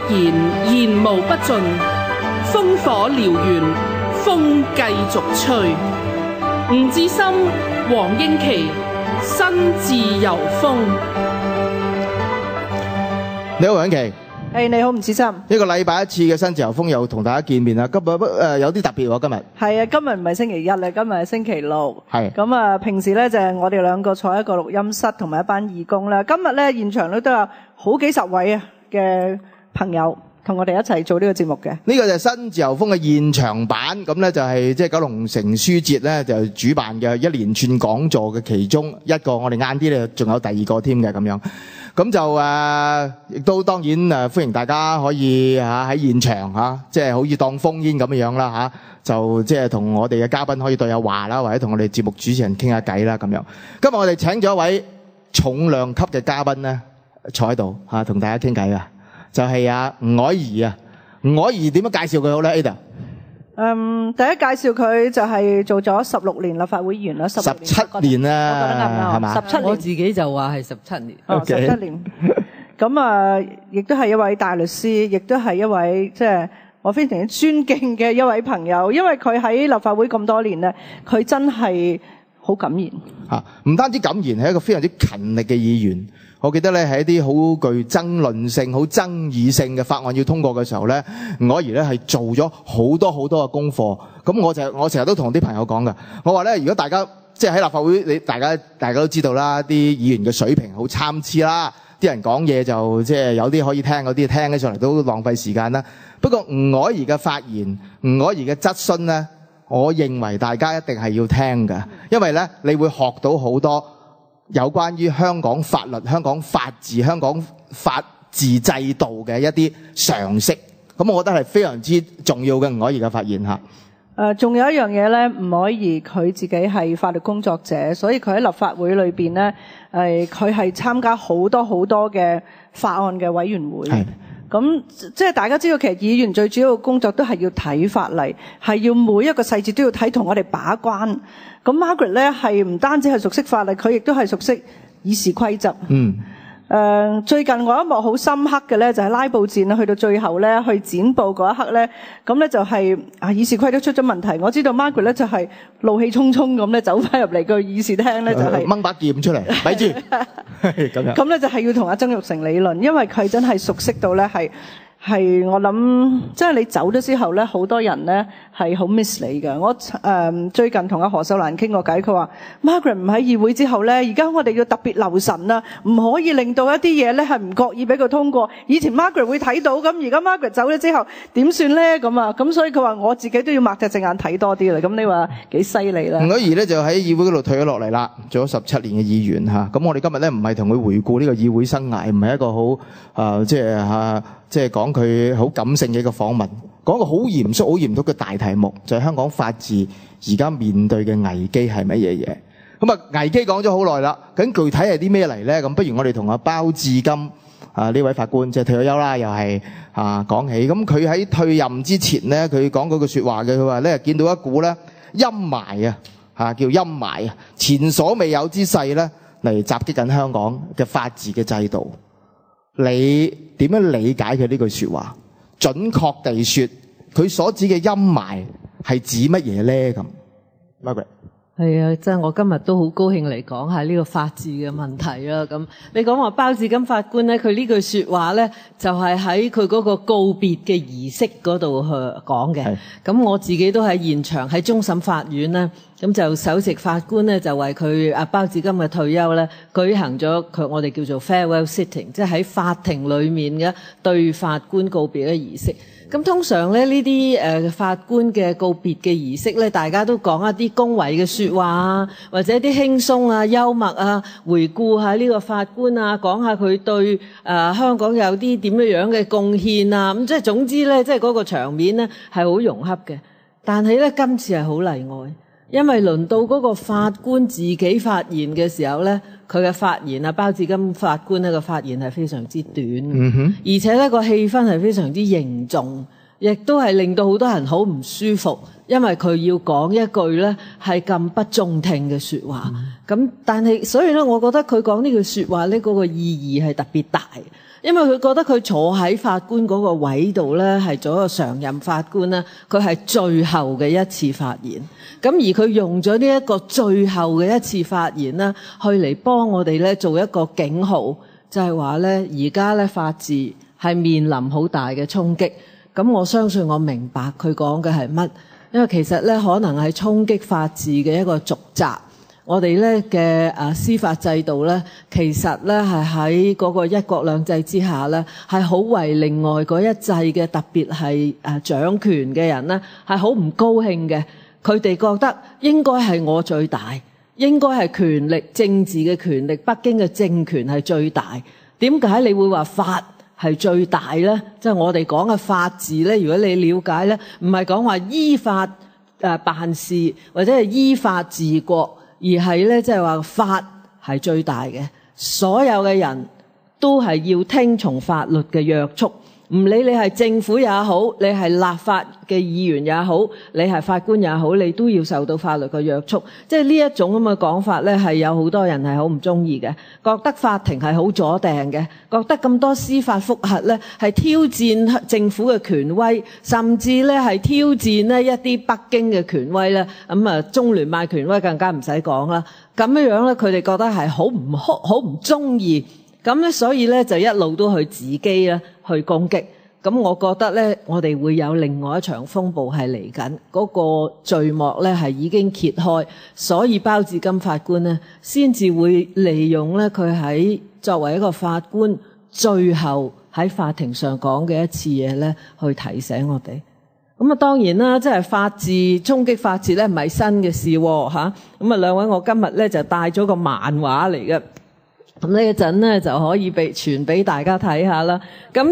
言無不盡，烽火燎原，風繼續吹。吳志森、黃英琦，新自由風。你好，黃英琦。你好，吳志森。一個禮拜一次嘅新自由風又同大家見面啦。今日有啲特別喎，今日。係啊，今日唔係星期一啦，今日係星期六。係。咁啊，平時咧就係我哋兩個坐喺一個錄音室，同埋一班義工啦。今日咧現場咧都有好幾十位啊嘅朋友同我哋一齊做呢個節目嘅。呢個就係新自由風嘅現場版，咁咧就係即係九龍城書節咧就主辦嘅一連串講座嘅其中一個。我哋晏啲咧仲有第二個添嘅咁樣。咁就亦都當然歡迎大家可以喺現場即係好似當烽煙咁樣啦就即係同我哋嘅嘉賓可以對下話啦，或者同我哋節目主持人傾下偈啦咁樣。今日我哋請咗一位重量級嘅嘉賓咧坐喺度同大家傾偈㗎，就係吳靄儀啊。吳靄儀點樣介紹佢好咧 Ada？第一介紹佢就係做咗16年立法會議員啦，17年啦，我覺得啱唔啱？係嘛17年，我自己就話係17年。17年。咁亦都係一位大律師，亦都係一位即係我非常之尊敬嘅一位朋友，因為佢喺立法會咁多年咧，佢真係好敢言。唔單止敢言，係一個非常之勤力嘅議員。我記得咧係一啲好具爭論性、好爭議性嘅法案要通過嘅時候咧，吳靄儀咧係做咗好多好多嘅功課。咁我成日都同啲朋友講㗎，我話咧如果大家即係喺立法會，大家都知道啦，啲議員嘅水平好參差啦，啲人講嘢就即係有啲可以聽，有啲聽起上嚟都浪費時間啦。不過吳靄儀嘅發言、吳靄儀嘅質詢咧，我認為大家一定係要聽㗎，因為咧你會學到好多有關於香港法律、香港法治、香港法治制度嘅一啲常識，咁我覺得係非常之重要嘅。吳靄儀嘅發言嚇。仲有一樣嘢咧，吳靄儀佢自己係法律工作者，所以佢喺立法會裏邊咧，佢係參加好多好多嘅法案嘅委員會。咁即係大家知道，其實議員最主要嘅工作都係要睇法例，係要每一個細節都要睇，同我哋把關。咁 Margaret 咧係唔單止係熟悉法例，佢亦都係熟悉議事規則。最近我一幕好深刻嘅咧，就係拉布戰啦，去到最後咧，去剪布嗰一刻咧，咁咧就係議事規則出咗問題。我知道 Margaret 咧就係怒氣沖沖咁咧走翻入嚟個議事廳咧，就係掹把劍出嚟，咪住咁樣。咁咧就係要同阿曾鈺成理論，因為佢真係熟悉到咧係我諗，即係你走咗之後咧，好多人咧係好 miss 你㗎。我最近同阿何秀蘭傾過偈，佢話 Margaret 唔喺議會之後咧，而家我哋要特別留神啦，唔可以令到一啲嘢咧係唔覺意俾佢通過。以前 Margaret 會睇到，咁而家 Margaret 走咗之後點算咧？咁所以佢話我自己都要擘隻眼睇多啲啦。咁你話幾犀利啦？吳靄儀咧就喺議會嗰度退咗落嚟啦，做咗17年嘅議員嚇。咁我哋今日咧唔係同佢回顧呢個議會生涯，唔係一個好即係講佢好感性嘅一個訪問，講一個好嚴肅嘅大題目，就係香港法治而家面對嘅危機係乜嘢嘢？咁危機講咗好耐啦，究竟具體係啲咩嚟咧？咁不如我哋同阿包致金呢位法官即係退咗休啦，又係講起。咁佢喺退任之前咧，佢講嗰句説話嘅，佢話咧見到一股咧陰霾叫陰霾前所未有之勢咧嚟襲擊緊香港嘅法治嘅制度。你點樣理解佢呢句說話？準確地說，佢所指嘅陰霾係指乜嘢咧？咁 Margaret 係啊，即係我今日都好高興嚟講下呢個法治嘅問題啦。咁你講話包致金法官咧，佢呢句說話咧就係喺佢嗰個告別嘅儀式嗰度去講嘅。咁我自己都喺現場喺終審法院咧，咁就首席法官咧就為佢包致金嘅退休咧舉行咗我哋叫做 farewell sitting， 即係喺法庭裏面嘅對法官告別嘅儀式。咁通常咧呢啲法官嘅告別嘅儀式咧，大家都講一啲恭維嘅說話啊，或者啲輕鬆啊、幽默啊，回顧下呢個法官啊，講下佢對香港有啲點樣嘅貢獻啊。咁即係總之咧，即係嗰個場面咧係好融洽嘅。但係咧今次係好例外，因為輪到嗰個法官自己發言嘅時候咧，佢嘅發言包致金法官呢個發言係非常之短，而且呢個氣氛係非常之凝重，亦都係令到好多人好唔舒服，因為佢要講一句咧係咁不中聽嘅說話。咁但係所以咧，我覺得佢講呢句說話咧嗰個意義係特別大。因為佢覺得佢坐喺法官嗰個位度咧，係做一個常任法官咧，佢係最後嘅一次發言。咁而佢用咗呢一個最後嘅一次發言咧，去嚟幫我哋咧做一個警號，就係話咧而家咧法治係面臨好大嘅衝擊。咁我相信我明白佢講嘅係乜，因為其實咧可能係衝擊法治嘅一個續集。我哋咧嘅司法制度咧，其實咧係喺嗰個一國兩制之下咧，係好為另外嗰一制嘅特別係掌權嘅人咧，係好唔高興嘅。佢哋覺得應該係我最大，應該係權力政治嘅權力，北京嘅政權係最大。點解你會話法係最大咧？即係我哋講嘅法治咧，如果你了解咧，唔係講話依法辦事或者係依法治國。而係咧，即係話法係最大嘅，所有嘅人都係要聽從法律嘅約束，唔理你係政府也好，你係立法嘅議員也好，你係法官也好，你都要受到法律嘅約束。即係呢一種咁嘅講法咧，係有好多人係好唔中意嘅，覺得法庭係好阻掟嘅，覺得咁多司法覆核咧係挑戰政府嘅權威，甚至咧係挑戰呢一啲北京嘅權威咧。中聯辦權威更加唔使講啦。咁樣樣咧，佢哋覺得係好唔中意。咁咧，所以咧就一路都去自己咧去攻擊。咁我覺得咧，我哋會有另外一場風暴係嚟緊，嗰個序幕咧係已經揭開，所以包致金法官咧先至會利用咧佢喺作為一個法官最後喺法庭上講嘅一次嘢咧，去提醒我哋。咁啊，當然啦，即係法治衝擊法治咧，唔係新嘅事嚇。咁啊，兩位我今日咧就帶咗個漫畫嚟嘅。咁呢一陣咧就可以傳俾大家睇下啦。咁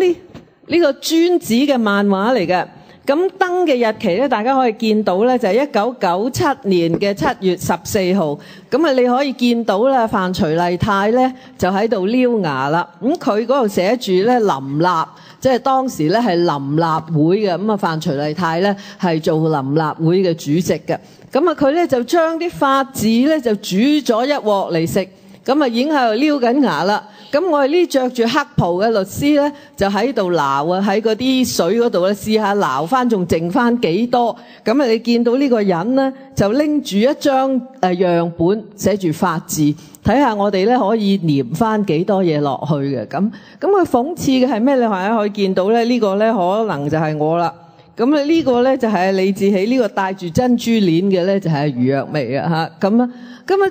呢個專紙嘅漫畫嚟嘅，咁登嘅日期咧，大家可以見到咧就係1997年嘅7月14號。咁啊，你可以見到啦，范徐麗泰咧就喺度撩牙啦。咁佢嗰度寫住咧臨立，即係當時咧係臨立會嘅。咁啊，范徐麗泰咧係做臨立會嘅主席嘅。咁啊，佢咧就將啲法治咧就煮咗一鑊嚟食。咁啊，已經喺度撩緊牙啦。咁我哋呢着住黑袍嘅律師咧，就喺度撈啊，喺嗰啲水嗰度咧試下撈翻，仲剩翻幾多？咁啊，你見到呢個人咧，就拎住一張樣本，寫住法治，睇下我哋咧可以黏翻幾多嘢落去嘅。咁佢諷刺嘅係咩？你可以見到咧，呢個咧可能就係我啦。咁啊，呢個咧就係李志喜，呢個戴住珍珠鏈嘅咧就係余若薇啊嚇。咁啊，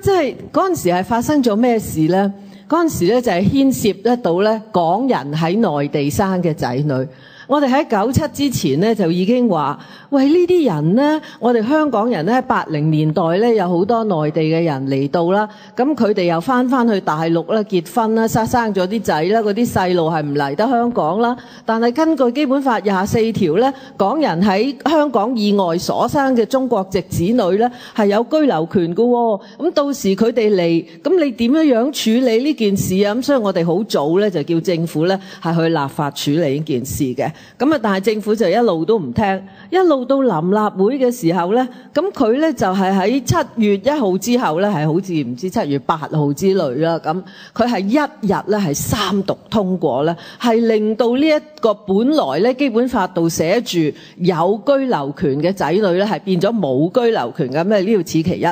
即係嗰陣時係發生咗咩事咧？嗰陣時咧就係牽涉得到咧港人喺內地生嘅仔女。我哋喺97之前咧就已經話，喂，呢啲人咧，我哋香港人咧80年代咧有好多內地嘅人嚟到啦，咁佢哋又翻去大陸啦，結婚啦，生咗啲仔啦，嗰啲細路係唔嚟得香港啦。但係根據基本法24條咧，港人喺香港以外所生嘅中國籍子女咧係有居留權㗎喎。咁到時佢哋嚟，咁你點樣處理呢件事啊？咁所以我哋好早咧就叫政府咧係去立法處理呢件事嘅。咁啊，但係政府就一路都唔聽，一路到臨立會嘅時候咧，咁佢咧就係喺7月1號之後咧，係好似唔知7月8號之類啦。咁佢係一日咧係3讀通過咧，係令到呢一個本來咧基本法度寫住有居留權嘅仔女咧，係變咗冇居留權咁咧。呢度此其一，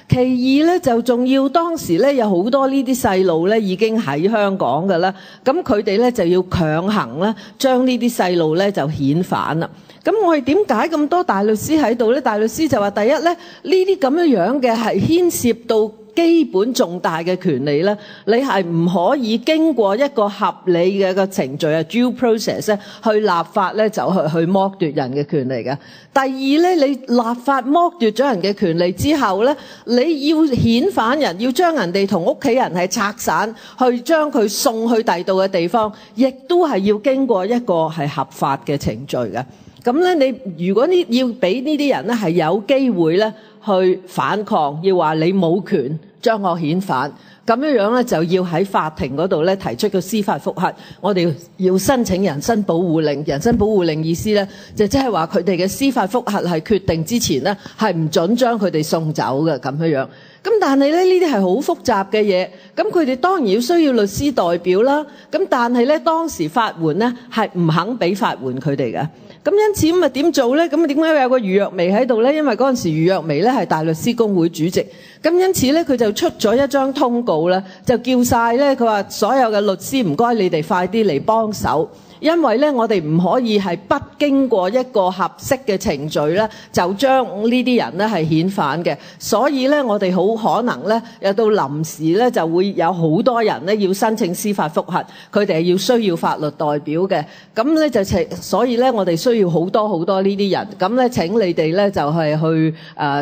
其二咧就仲要當時咧有好多呢啲細路咧已經喺香港㗎啦，咁佢哋咧就要強行咧將呢啲細路咧就遣返啦。咁我哋點解咁多大律師喺度咧？大律師就話：第一咧，呢啲咁樣嘅係牽涉到基本重大嘅權利咧，你係唔可以經過一個合理嘅個程序啊 due process 咧去立法咧就去剝奪人嘅權利嘅。第二咧，你立法剝奪咗人嘅權利之後咧，你要遣返人，要將人哋同屋企人係拆散，去將佢送去第度嘅地方，亦都係要經過一個係合法嘅程序嘅。咁咧，你如果要俾呢啲人咧係有機會咧去反抗，要話你冇權將我遣返。咁樣咧就要喺法庭嗰度咧提出個司法覆核，我哋要申請人身保護令。人身保護令意思咧就即係話佢哋嘅司法覆核係決定之前咧係唔準將佢哋送走嘅咁樣。咁但係咧呢啲係好複雜嘅嘢，咁佢哋當然要需要律師代表啦。咁但係咧當時法援咧係唔肯俾法援佢哋嘅。咁因此咁啊點做咧？咁點解有個余若薇喺度咧？因為嗰陣時余若薇咧係大律師公會主席，咁因此咧佢就出咗一張通告咧，就叫晒咧佢話所有嘅律師唔該你哋快啲嚟幫手。因為咧，我哋唔可以係不經過一個合適嘅程序咧，就將呢啲人咧係遣返嘅。所以咧，我哋好可能咧，又到臨時咧就會有好多人咧要申請司法覆核，佢哋係要需要法律代表嘅。咁咧就所以咧，我哋需要好多呢啲人。咁咧請你哋咧就係去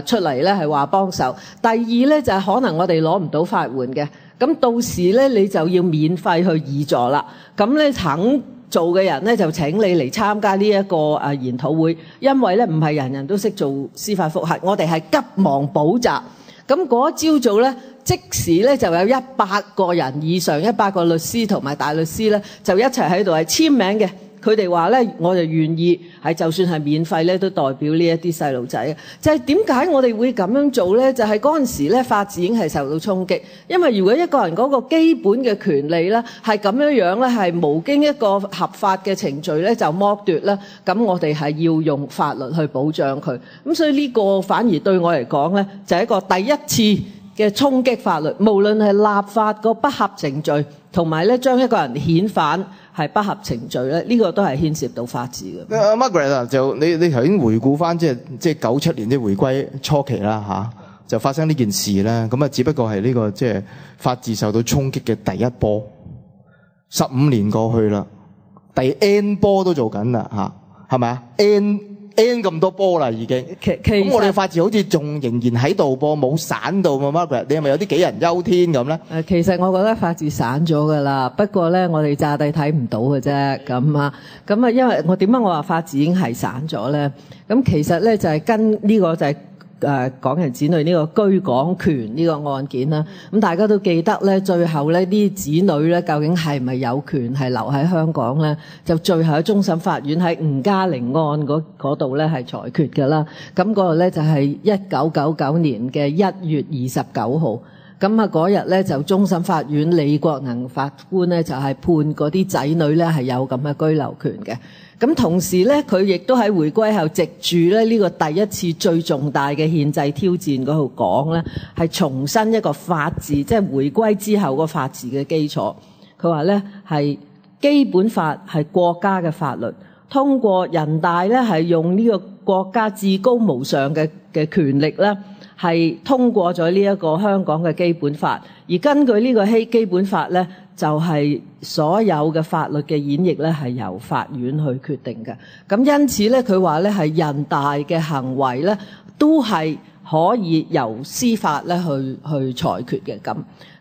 出嚟咧係話幫手。第二咧就係可能我哋攞唔到法援嘅，咁到時咧你就要免費去議助啦。咁咧肯做嘅人咧就請你嚟參加呢一個研討會，因為咧唔係人人都識做司法覆核，我哋係急忙補習。咁嗰一朝早咧，即時咧就有100個人以上，100個律師同埋大律師咧就一齊喺度係簽名嘅。佢哋話咧，我就願意係就算係免費咧，都代表呢一啲細路仔。就係點解我哋會咁樣做咧？就係嗰陣時咧，法治已經係受到衝擊。因為如果一個人嗰個基本嘅權利咧係咁樣樣咧，係無經一個合法嘅程序咧就剝奪咧，咁我哋係要用法律去保障佢。咁所以呢個反而對我嚟講咧，就係一個第一次嘅衝擊法律，無論係立法個不合程序，同埋咧將一個人遣返係不合程序咧，呢個都係牽涉到法治嘅。Margaret 啊，就你頭先回顧翻即係97年啲回歸初期啦嚇，就發生呢件事啦。咁啊，只不過係呢個即係法治受到衝擊嘅第一波。15年過去啦，第 N 波都做緊啦嚇，係咪啊？N 咁多波啦已經。咁我哋法治好似仲仍然喺度噃，冇散到嘛 Margaret， 你係咪有啲杞人憂天咁咧？其實我覺得法治散咗㗎啦，不過咧我哋詐諦睇唔到嘅啫。咁啊，因為我點解我話法治已經係散咗咧？咁其實咧就係跟呢個就係港人子女呢個居港權呢個案件啦。咁大家都記得咧，最後咧啲子女咧究竟係咪有權係留喺香港咧？就最後喺終審法院喺吳嘉玲案嗰度咧係裁決㗎啦。咁嗰度咧就係1999年嘅1月29號。咁啊嗰日咧就終審法院李國能法官咧就係判嗰啲仔女咧係有咁嘅居留權嘅。咁同時咧，佢亦都喺回歸後藉住咧呢個第一次最重大嘅憲制挑戰嗰度講咧，係重申一個法治，即係回歸之後個法治嘅基礎。佢話咧係基本法係國家嘅法律，通過人大咧係用呢個國家至高無上嘅權力咧，係通過咗呢一個香港嘅基本法，而根據呢個基本法咧，就係所有嘅法律嘅演繹咧係由法院去決定嘅。咁因此咧，佢話咧係人大嘅行為咧都係可以由司法咧去裁決嘅。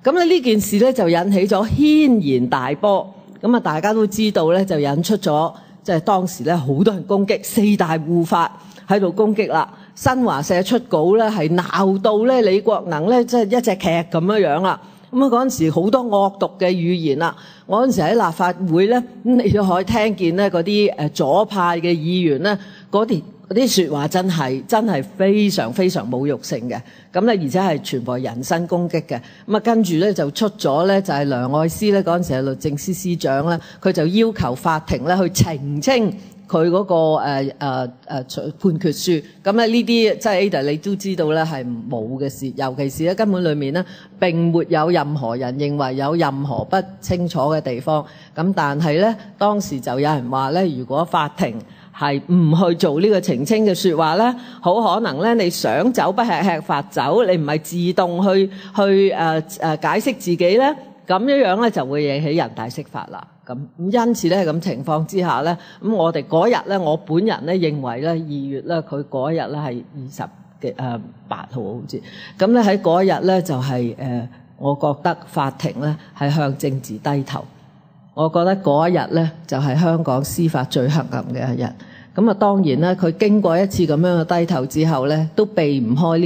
咁咧呢件事咧就引起咗軒然大波。咁啊大家都知道咧，就引出咗即係當時咧好多人攻擊4大護法喺度攻擊啦。新華社出稿咧係鬧到咧李國能咧即係一隻劇咁樣啦。咁啊嗰陣時好多惡毒嘅語言啦。我嗰陣時喺立法會咧，咁你都可以聽見咧嗰啲左派嘅議員咧嗰啲說話真係非常非常侮辱性嘅。咁咧而且係全部係人身攻擊嘅。咁啊跟住咧就出咗咧就係梁愛詩咧嗰陣時係律政司司長咧，佢就要求法庭咧去澄清佢嗰個判決書。咁咧呢啲即係 Ada 你都知道咧係冇嘅事，尤其是咧根本裏面咧並沒有任何人認為有任何不清楚嘅地方。咁但係咧當時就有人話咧，如果法庭係唔去做呢個澄清嘅說話咧，好可能咧你想走不吃吃法走，你唔係自動去解釋自己咧，咁樣咧就會惹起人大釋法啦。咁因此咧咁情況之下咧，咁我哋嗰日咧，我本人咧認為咧2月咧，佢嗰日咧係28號好似，咁咧喺嗰日咧就係我覺得法庭咧係向政治低頭，我覺得嗰一日咧就係香港司法最黑暗嘅一日。咁啊當然咧，佢經過一次咁樣嘅低頭之後咧，都避唔開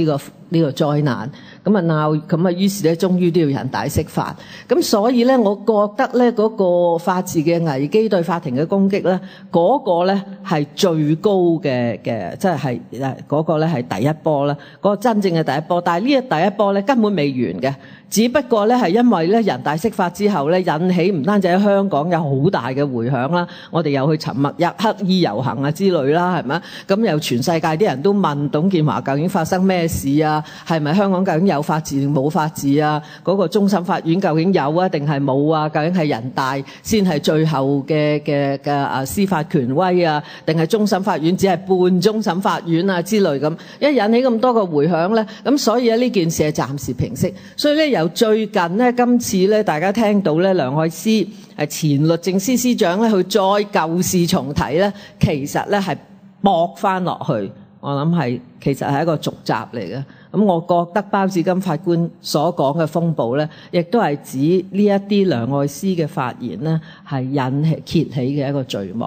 呢個災難，咁啊鬧，咁啊於是咧終於都要人大釋法。咁所以咧，我覺得咧嗰個法治嘅危機對法庭嘅攻擊咧，嗰個咧係最高嘅，即係嗰個咧係第一波啦，嗰個真正嘅第一波。但係呢個第一波咧根本未完嘅。只不過咧係因為咧人大釋法之後咧引起唔單止喺香港有好大嘅迴響啦，我哋又去沉默黑衣遊行啊之類啦，係咪？咁又全世界啲人都問董建華究竟發生咩事啊？係咪香港究竟有法治定冇法治啊？嗰個終審法院究竟有啊定係冇啊？究竟係人大先係最後嘅司法權威啊？定係終審法院只係半終審法院啊之類咁？一引起咁多個迴響咧，咁所以呢件事係暫時平息。所以咧由最近咧，今次咧，大家聽到咧，梁愛詩係前律政司司長咧，去再舊事重提咧，其實咧係駁翻落去，我諗其實係一個續集嚟嘅。咁我覺得包致金法官所講嘅風暴咧，亦都係指呢一啲梁愛詩嘅發言咧，係揭起嘅一個序幕。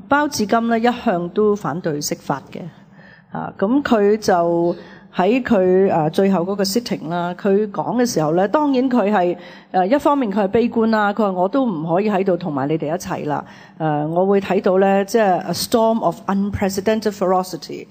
包致金咧一向都反對釋法嘅，咁佢就喺佢最後嗰個 sitting 啦，佢講嘅時候咧，當然佢係一方面佢係悲觀啦，佢話我都唔可以喺度同埋你哋一齊啦，我會睇到咧，即係 a storm of unprecedented ferocity，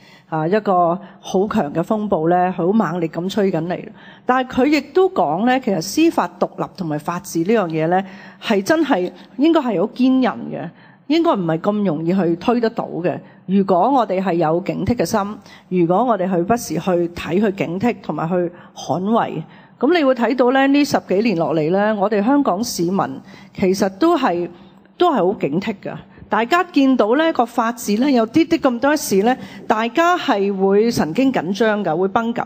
一個好強嘅風暴咧，好猛烈咁吹緊嚟。但係佢亦都講咧，其實司法獨立同埋法治呢樣嘢咧，係真係應該係好堅韌嘅。應該唔係咁容易去推得到嘅。如果我哋係有警惕嘅心，如果我哋去不時去睇、去警惕同埋去捍衛，咁你會睇到咧，呢10幾年落嚟咧，我哋香港市民其實都係好警惕㗎。大家見到咧個法治咧有啲咁多事咧，大家係會神經緊張㗎，會繃緊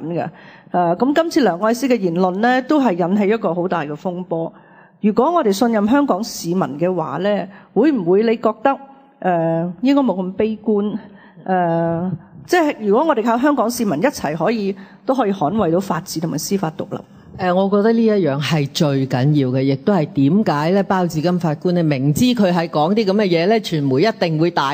㗎。咁今次梁愛詩嘅言論咧，都係引起一個好大嘅風波。如果我哋信任香港市民嘅話咧，會唔會你覺得應該冇咁悲觀？即係如果我哋靠香港市民一齊都可以捍衛到法治同埋司法獨立。我覺得呢一樣係最緊要嘅，亦都係點解咧包致金法官咧明知佢係講啲咁嘅嘢咧，傳媒一定會大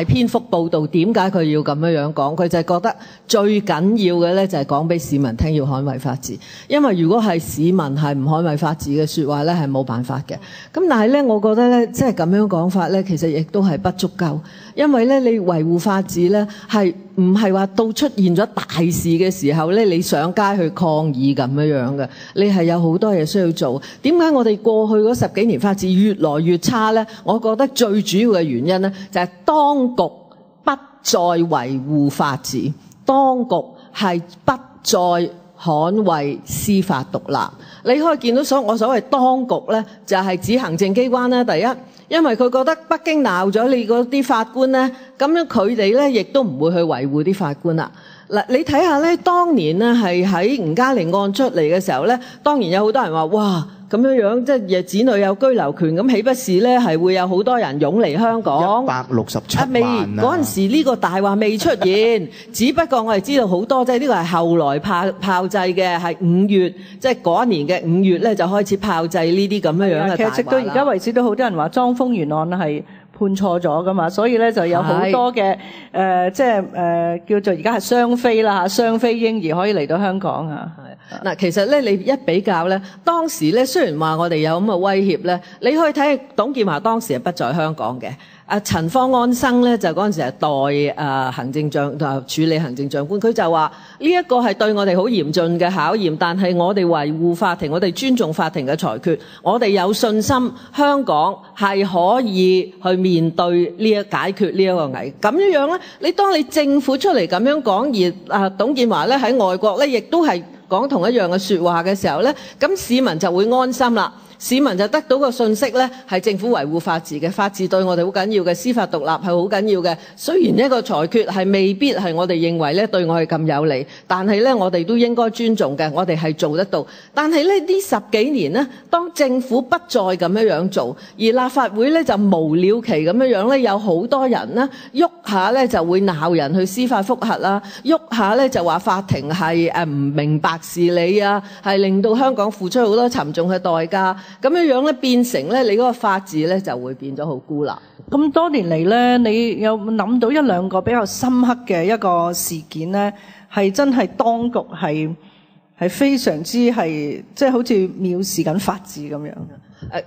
篇幅報導。點解佢要咁樣講？佢就係覺得最緊要嘅咧就係講俾市民聽要捍衛法治。因為如果係市民係唔捍衛法治嘅說話咧，係冇辦法嘅。咁但係咧，我覺得咧即係咁樣講法咧，其實亦都係不足夠。因為咧你維護法治咧係唔係話到出現咗大事嘅時候咧，你上街去抗議咁樣嘅，你係有好多嘢需要做。點解我哋過去嗰10幾年法治越來越差咧？我覺得最主要嘅原因咧就係當局不再維護法治，當局係不再捍衛司法獨立。你可以見到我所謂當局咧，就係指行政機關啦。第一，因為佢覺得北京鬧咗你嗰啲法官咧，咁樣佢哋咧亦都唔會去維護啲法官啦。嗱，你睇下咧，當年咧係喺吳嘉玲案出嚟嘅時候咧，當然有好多人話哇咁樣即係子女有居留權，咁豈不是咧係會有好多人湧嚟香港167萬嗰陣時呢個大話未出現，只不過我哋知道好多，即係呢個係後來炮製嘅，係5月即係嗰一年嘅5月咧就開始炮製呢啲咁樣嘅大話。其實直到而家為止都好多人話莊豐源案係判錯咗噶嘛，所以咧就有好多嘅即係叫做而家係雙非啦嚇，雙非嬰兒可以嚟到香港啊。嗱，其實咧你一比較咧，當時咧雖然話我哋有咁嘅威脅咧，你可以睇董建華當時係不在香港嘅。陳方安生咧就嗰陣時係代行政處理行政長官，佢就話呢一個係對我哋好嚴峻嘅考驗，但係我哋維護法庭，我哋尊重法庭嘅裁決，我哋有信心香港係可以去面對解決呢一個危。咁樣咧，當你政府出嚟咁樣講，而董建華咧喺外國咧亦都係講同一樣嘅說話嘅時候咧，咁市民就會安心啦。市民就得到個信息咧，係政府維護法治嘅，法治對我哋好緊要嘅，司法獨立係好緊要嘅。雖然一個裁決係未必係我哋認為咧對我哋咁有利，但係咧我哋都應該尊重嘅，我哋係做得到。但係咧呢10幾年咧，當政府不再咁樣做，而立法會咧就無了期咁樣咧，有好多人咧喐下咧就會鬧人去司法覆核啦，喐下咧就話法庭係唔明白事理啊，係令到香港付出好多沉重嘅代價。咁樣咧變成咧，你嗰個法治咧就會變咗好孤立。咁多年嚟咧，你有冇諗到一兩個比較深刻嘅一個事件咧？係真係當局係非常之係即係好似藐視緊法治咁樣。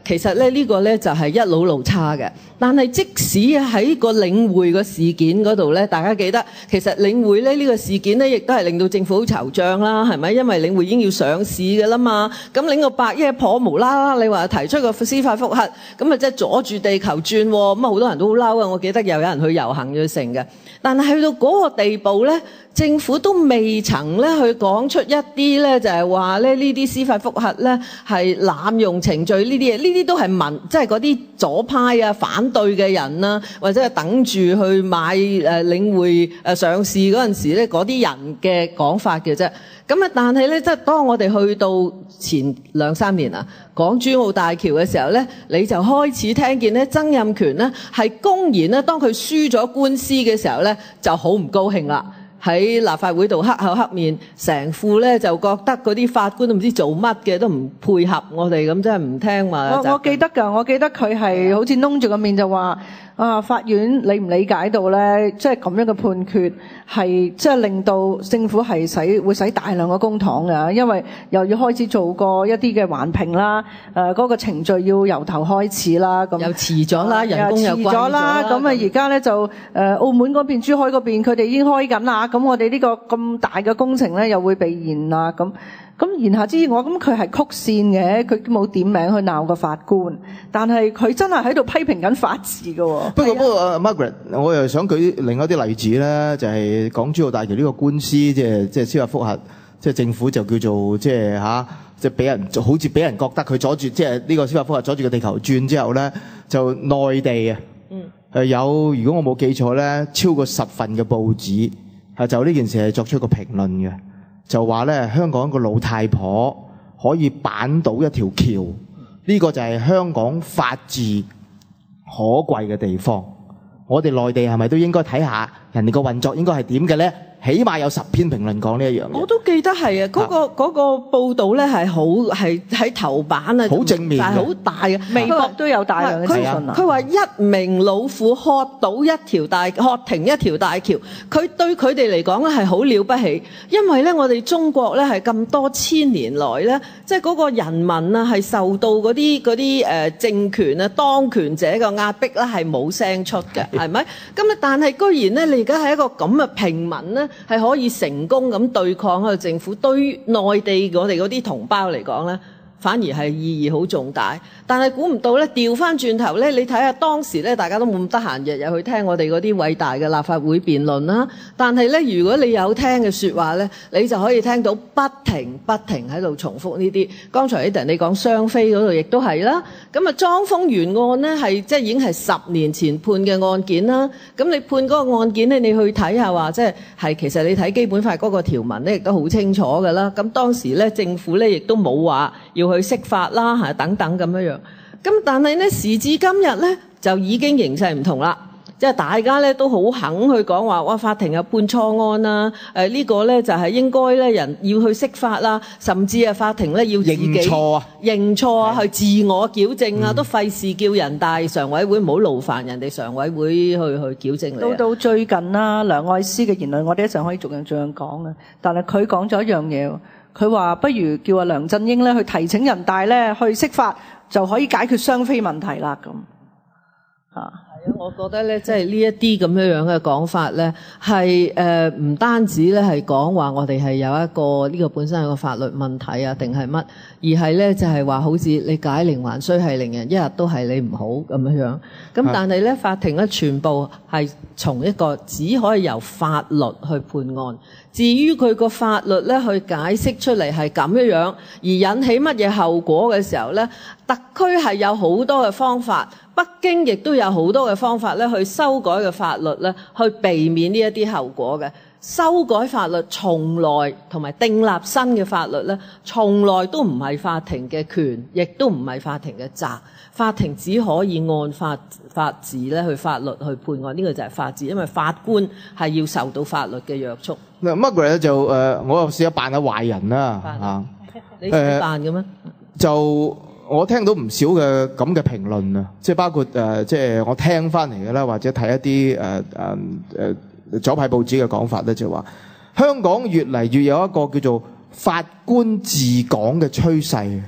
其實咧呢個咧就係一路路差嘅，但係即使喺個領匯個事件嗰度咧，大家記得其實領匯咧呢個事件咧，亦都係令到政府好惆悵啦，係咪？因為領匯已經要上市㗎啦嘛，咁領個100億頗無啦啦，你話提出個司法覆核，咁啊即係阻住地球轉喎，咁啊好多人都好嬲啊！我記得又有人去遊行咗成嘅，但係去到嗰個地步咧，政府都未曾咧去講出一啲咧就係話咧呢啲司法覆核咧係濫用程序呢啲嘢，呢啲都係即係嗰啲左派啊反對嘅人啦，或者係等住去買領匯上市嗰陣時咧嗰啲人嘅講法嘅啫。咁啊，但係咧即係當我哋去到前2-3年啊，港珠澳大橋嘅時候咧，你就開始聽見咧曾蔭權咧係公然咧當佢輸咗官司嘅時候咧就好唔高興啦。喺立法會度黑口黑面，成副咧就覺得嗰啲法官都唔知做乜嘅，都唔配合我哋咁，真係唔聽話。我記得㗎，我記得佢係好似燶住個面就話法院理唔理解到咧，即係咁樣嘅判決係即係令到政府係會使大量嘅公帑㗎，因為又要開始做過一啲嘅環評啦，嗰個程序要由頭開始啦，咁又遲咗啦，人工又貴咗啦，咁啊而家咧就澳門嗰邊、珠海嗰邊佢哋已經開緊啦，咁我哋呢個咁大嘅工程咧又會被延啦，咁言下之意，我咁佢係曲線嘅，佢冇點名去鬧個法官，但係佢真係喺度批評緊法治㗎喎。不過 Margaret， 我又想舉另一啲例子咧，就係港珠澳大橋呢個官司，即係司法覆核，即係政府就叫做即係俾人好似俾人覺得佢阻住，即係呢個司法覆核阻住個地球轉之後咧，就內地有如果我冇記錯咧，超過10份嘅報紙就呢件事係作出一個評論嘅。就話咧，香港一個老太婆可以扳倒一條橋，呢個就係香港法治可貴嘅地方。我哋內地係咪都應該睇下人哋個運作應該係點嘅咧？起碼有10篇評論講呢一樣嘢。我都記得係啊，嗰個報導咧係喺頭版啊，好正面嘅，但係好大嘅，微博都有大量嘅資訊啊。佢話一名老婦喝停一條大橋，佢對佢哋嚟講咧係好了不起，因為咧我哋中國咧係咁多千年來咧，即係嗰個人民啊係受到嗰啲政權啊當權者嘅壓迫咧係冇聲出嘅，係咪？咁啊，但係居然咧你而家係一個咁嘅平民咧，係可以成功咁對抗嗰個政府，對於內地我哋嗰啲同胞嚟講咧，反而係意義好重大。但係估唔到咧，調翻轉頭咧，你睇下當時咧，大家都冇咁得閒，日日去聽我哋嗰啲偉大嘅立法會辯論啦。但係咧，如果你有聽嘅説話咧，你就可以聽到不停喺度重複呢啲。剛才 Eden 你講雙非嗰度亦都係啦。咁啊，莊豐源案咧係即係已經係10年前判嘅案件啦。咁你判嗰個案件咧，你去睇下話即係其實你睇基本法嗰個條文咧，亦都好清楚㗎啦。咁當時咧，政府咧亦都冇話要去釋法啦，係等等咁樣樣。咁但係咧，時至今日咧，就已經形勢唔同啦。即係大家咧都好肯去講話，哇！法庭又判錯案啦，呢個咧就係應該咧人要去釋法啦，甚至啊法庭咧要自己認錯啊，去自我矯正啊，都費事叫人大常委會唔好勞煩人哋常委會去矯正你。到最近啦，梁愛詩嘅言論，我哋一陣可以逐樣講嘅。但係佢講咗一樣嘢，佢話不如叫阿梁振英咧去提請人大咧去釋法，就可以解決雙非問題啦咁。我覺得咧，即係呢一啲咁樣嘅講法咧，係唔單止咧係講話我哋係有一個呢個本身有個法律問題啊，定係乜，而係咧就係話好似你解鈴還須繫鈴人，一日都係你唔好咁樣。咁但係咧，法庭咧全部係從一個只可以由法律去判案。至於佢個法律咧去解釋出嚟係咁樣，而引起乜嘢後果嘅時候咧，特區係有好多嘅方法，北京亦都有好多嘅方法咧去修改嘅法律咧，去避免呢一啲後果嘅。修改法律從來同埋訂立新嘅法律咧，從來都唔係法庭嘅權，亦都唔係法庭嘅責。法庭只可以按法治咧去法律去判案，呢個就係法治，因為法官係要受到法律嘅約束。嗱，Margaret就我又試下扮下壞人啦嚇。你扮嘅咩？就我聽到唔少嘅咁嘅評論啊，即係包括即係我聽翻嚟嘅啦，或者睇一啲左派報紙嘅講法咧，就話香港越嚟越有一個叫做法官治港嘅趨勢，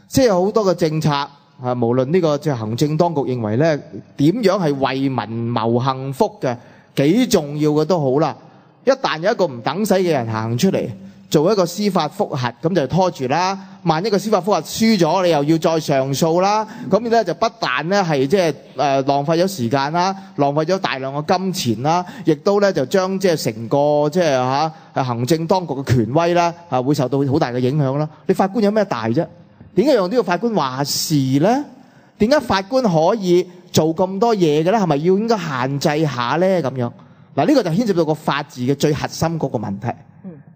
即係有好多嘅政策啊，無論呢個即係行政當局認為咧點樣係為民謀幸福嘅幾重要嘅都好啦，一旦有一個唔等使嘅人行出嚟做一個司法覆核，咁就拖住啦。萬一個司法覆核輸咗，你又要再上訴啦。咁咧就不但咧係即係浪費咗時間啦，浪費咗大量嘅金錢啦，亦都咧就將即係成個即係行政當局嘅權威啦會受到好大嘅影響啦。你法官有咩大啫？點解讓呢個法官話事咧？點解法官可以做咁多嘢嘅咧？係咪要應該限制下咧？咁樣嗱，呢個就牽涉到個法治嘅最核心嗰個問題。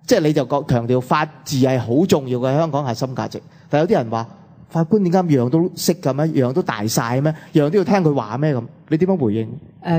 即係你就強調法治係好重要嘅香港核心價值，但有啲人話法官點解樣都識嘅咩？樣都大晒咩？樣都要聽佢話咩咁？你點樣回應？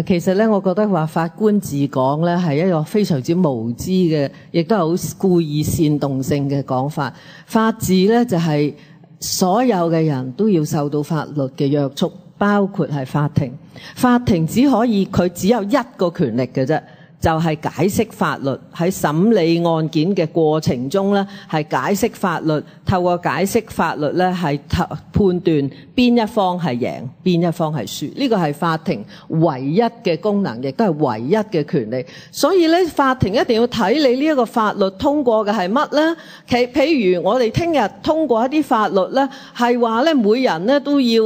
其實咧，我覺得話法官治港咧係一個非常之無知嘅，亦都係好故意煽動性嘅講法。法治咧就係所有嘅人都要受到法律嘅約束，包括係法庭。法庭只有一個權力嘅啫。就係解釋法律，喺審理案件嘅過程中咧，係解釋法律，透過解釋法律咧係判斷邊一方係贏，邊一方係輸。呢個係法庭唯一嘅功能，亦都係唯一嘅權利。所以咧，法庭一定要睇你呢一個法律通過嘅係乜咧？譬如我哋聽日通過一啲法律咧，係話咧每人咧都要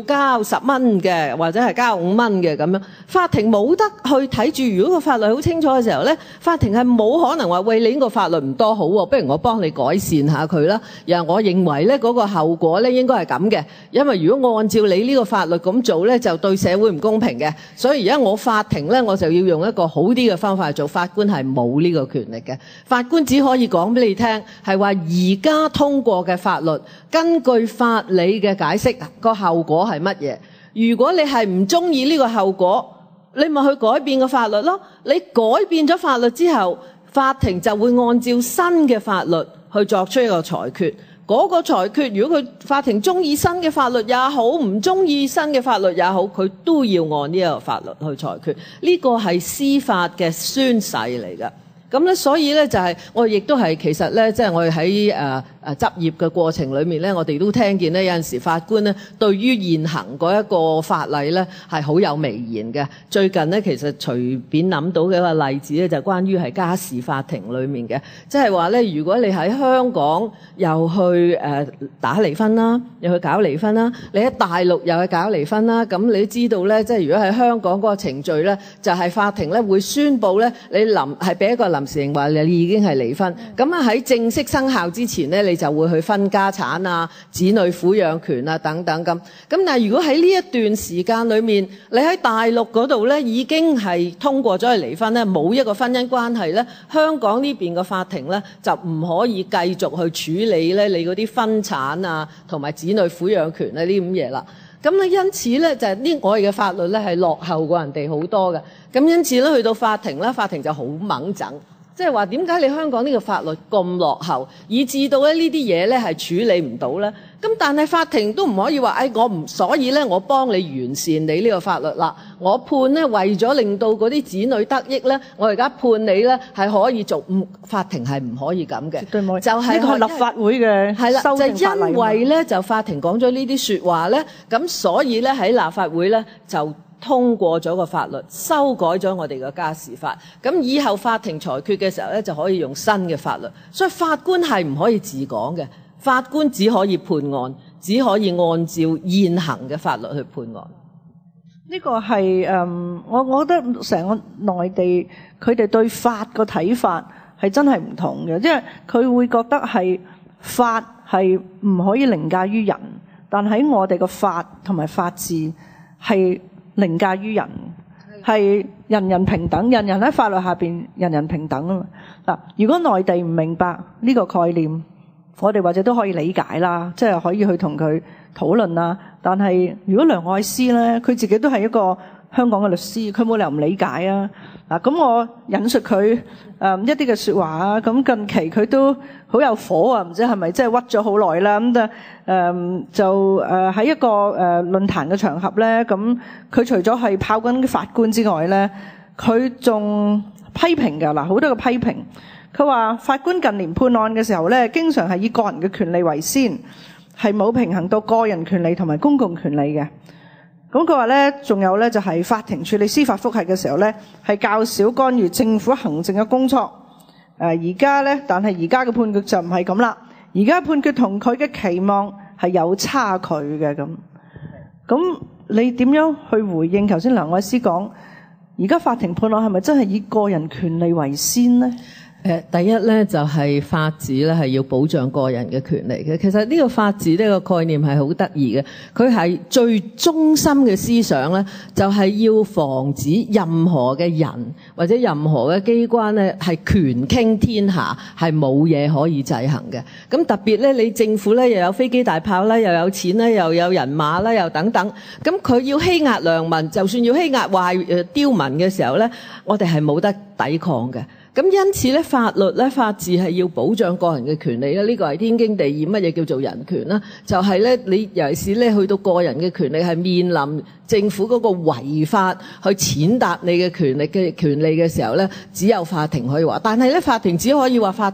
交10蚊嘅，或者係交5蚊嘅咁樣。法庭冇得去睇住，如果個法律好清楚嘅時候咧，法庭係冇可能話喂，你呢個法律唔多好喎，不如我幫你改善下佢啦。然後我認為咧嗰個後果咧應該係咁嘅，因為如果我按照你呢個法律咁做咧，就對社會唔公平嘅。所以而家我法庭咧，我就要用一個好啲嘅方法去做。法官係冇呢個權力嘅，法官只可以講俾你聽，係話而家通過嘅法律，根據法理嘅解釋個後果係乜嘢。如果你係唔中意呢個後果，你咪去改變個法律咯。你改變咗法律之後，法庭就會按照新嘅法律去作出一個裁決。嗰個裁決，如果佢法庭中意新嘅法律也好，唔中意新嘅法律也好，佢都要按呢個法律去裁決。呢個係司法嘅宣誓嚟㗎。咁咧，所以咧就係我亦都係其實咧，即係我哋喺執業嘅過程裏面咧，我哋都聽見咧有陣時法官咧對於現行嗰一個法例咧係好有微言嘅。最近咧其實隨便諗到嘅一個例子咧就關於係家事法庭裏面嘅，即係話咧如果你喺香港又去打離婚啦，又去搞離婚啦，你喺大陸又去搞離婚啦，咁你知道咧，即係如果喺香港嗰個程序咧，就係法庭咧會宣佈咧你係俾一個臨時性話你已經係離婚，咁啊喺正式生效之前咧，你就會去分家產啊、子女撫養權啊等等咁。咁但係如果喺呢一段時間裏面，你喺大陸嗰度咧已經係通過咗去離婚咧，冇一個婚姻關係咧，香港呢邊嘅法庭咧就唔可以繼續去處理咧你嗰啲分產啊同埋子女撫養權啊呢啲咁嘢啦。咁咧因此咧就係呢我哋嘅法律咧係落後過人哋好多嘅。咁因此咧去到法庭咧，法庭就好猛整。即係話點解你香港呢個法律咁落後，以致到咧呢啲嘢咧係處理唔到咧？咁但係法庭都唔可以話，我唔，所以咧我幫你完善你呢個法律啦。我判咧為咗令到嗰啲子女得益咧，我而家判你咧係可以做，法庭係唔可以咁嘅。絕對唔可以。就係呢個立法會嘅係啦，就因為咧就法庭講咗呢啲說話咧，咁所以咧喺立法會咧就通過咗個法律，修改咗我哋嘅家事法，咁以後法庭裁決嘅時候咧，就可以用新嘅法律。所以法官係唔可以治港嘅，法官只可以判案，只可以按照現行嘅法律去判案。呢個係我覺得成個內地佢哋對法個睇法係真係唔同嘅，即係佢會覺得係法係唔可以凌駕於人，但喺我哋個法同埋法治係凌駕於人，係人人平等，人人喺法律下邊人人平等啊嘛。嗱，如果內地唔明白呢個概念，我哋或者都可以理解啦，即係可以去同佢討論啦。但係如果梁愛詩咧，佢自己都係一個香港嘅律師，佢冇理由唔理解啊！嗱，咁我引述佢一啲嘅說話啊，咁近期佢都好有火啊，唔知係咪即係屈咗好耐啦？咁就喺一個論壇嘅場合咧，咁佢除咗係炮轟啲法官之外咧，佢仲批評㗎嗱，好多嘅批評。佢話法官近年判案嘅時候咧，經常係以個人嘅權利為先，係冇平衡到個人權利同埋公共權利嘅。咁佢話咧，仲有咧就係法庭處理司法覆核嘅時候咧，係較少干預政府行政嘅工作。而家咧，但係而家嘅判決就唔係咁啦。而家判決同佢嘅期望係有差距嘅咁。咁你點樣去回應頭先梁愛詩講，而家法庭判案係咪真係以個人權利為先呢？第一咧就係法治咧係要保障個人嘅權利嘅。其實呢個法治呢個概念係好得意嘅，佢係最中心嘅思想咧，就係要防止任何嘅人或者任何嘅機關咧係權傾天下，係冇嘢可以制衡嘅。咁特別咧，你政府咧又有飛機大炮啦，又有錢啦，又有人馬啦，又等等。咁佢要欺壓良民，就算要欺壓刁民嘅時候咧，我哋係冇得抵抗嘅。咁因此咧，法律咧、法治係要保障個人嘅權利咧，呢個係天經地義。乜嘢叫做人權啦？就係咧，你尤其是咧去到個人嘅權利係面臨政府嗰個違法去踐踏你嘅權利嘅時候咧，只有法庭可以話。但係咧，法庭只可以話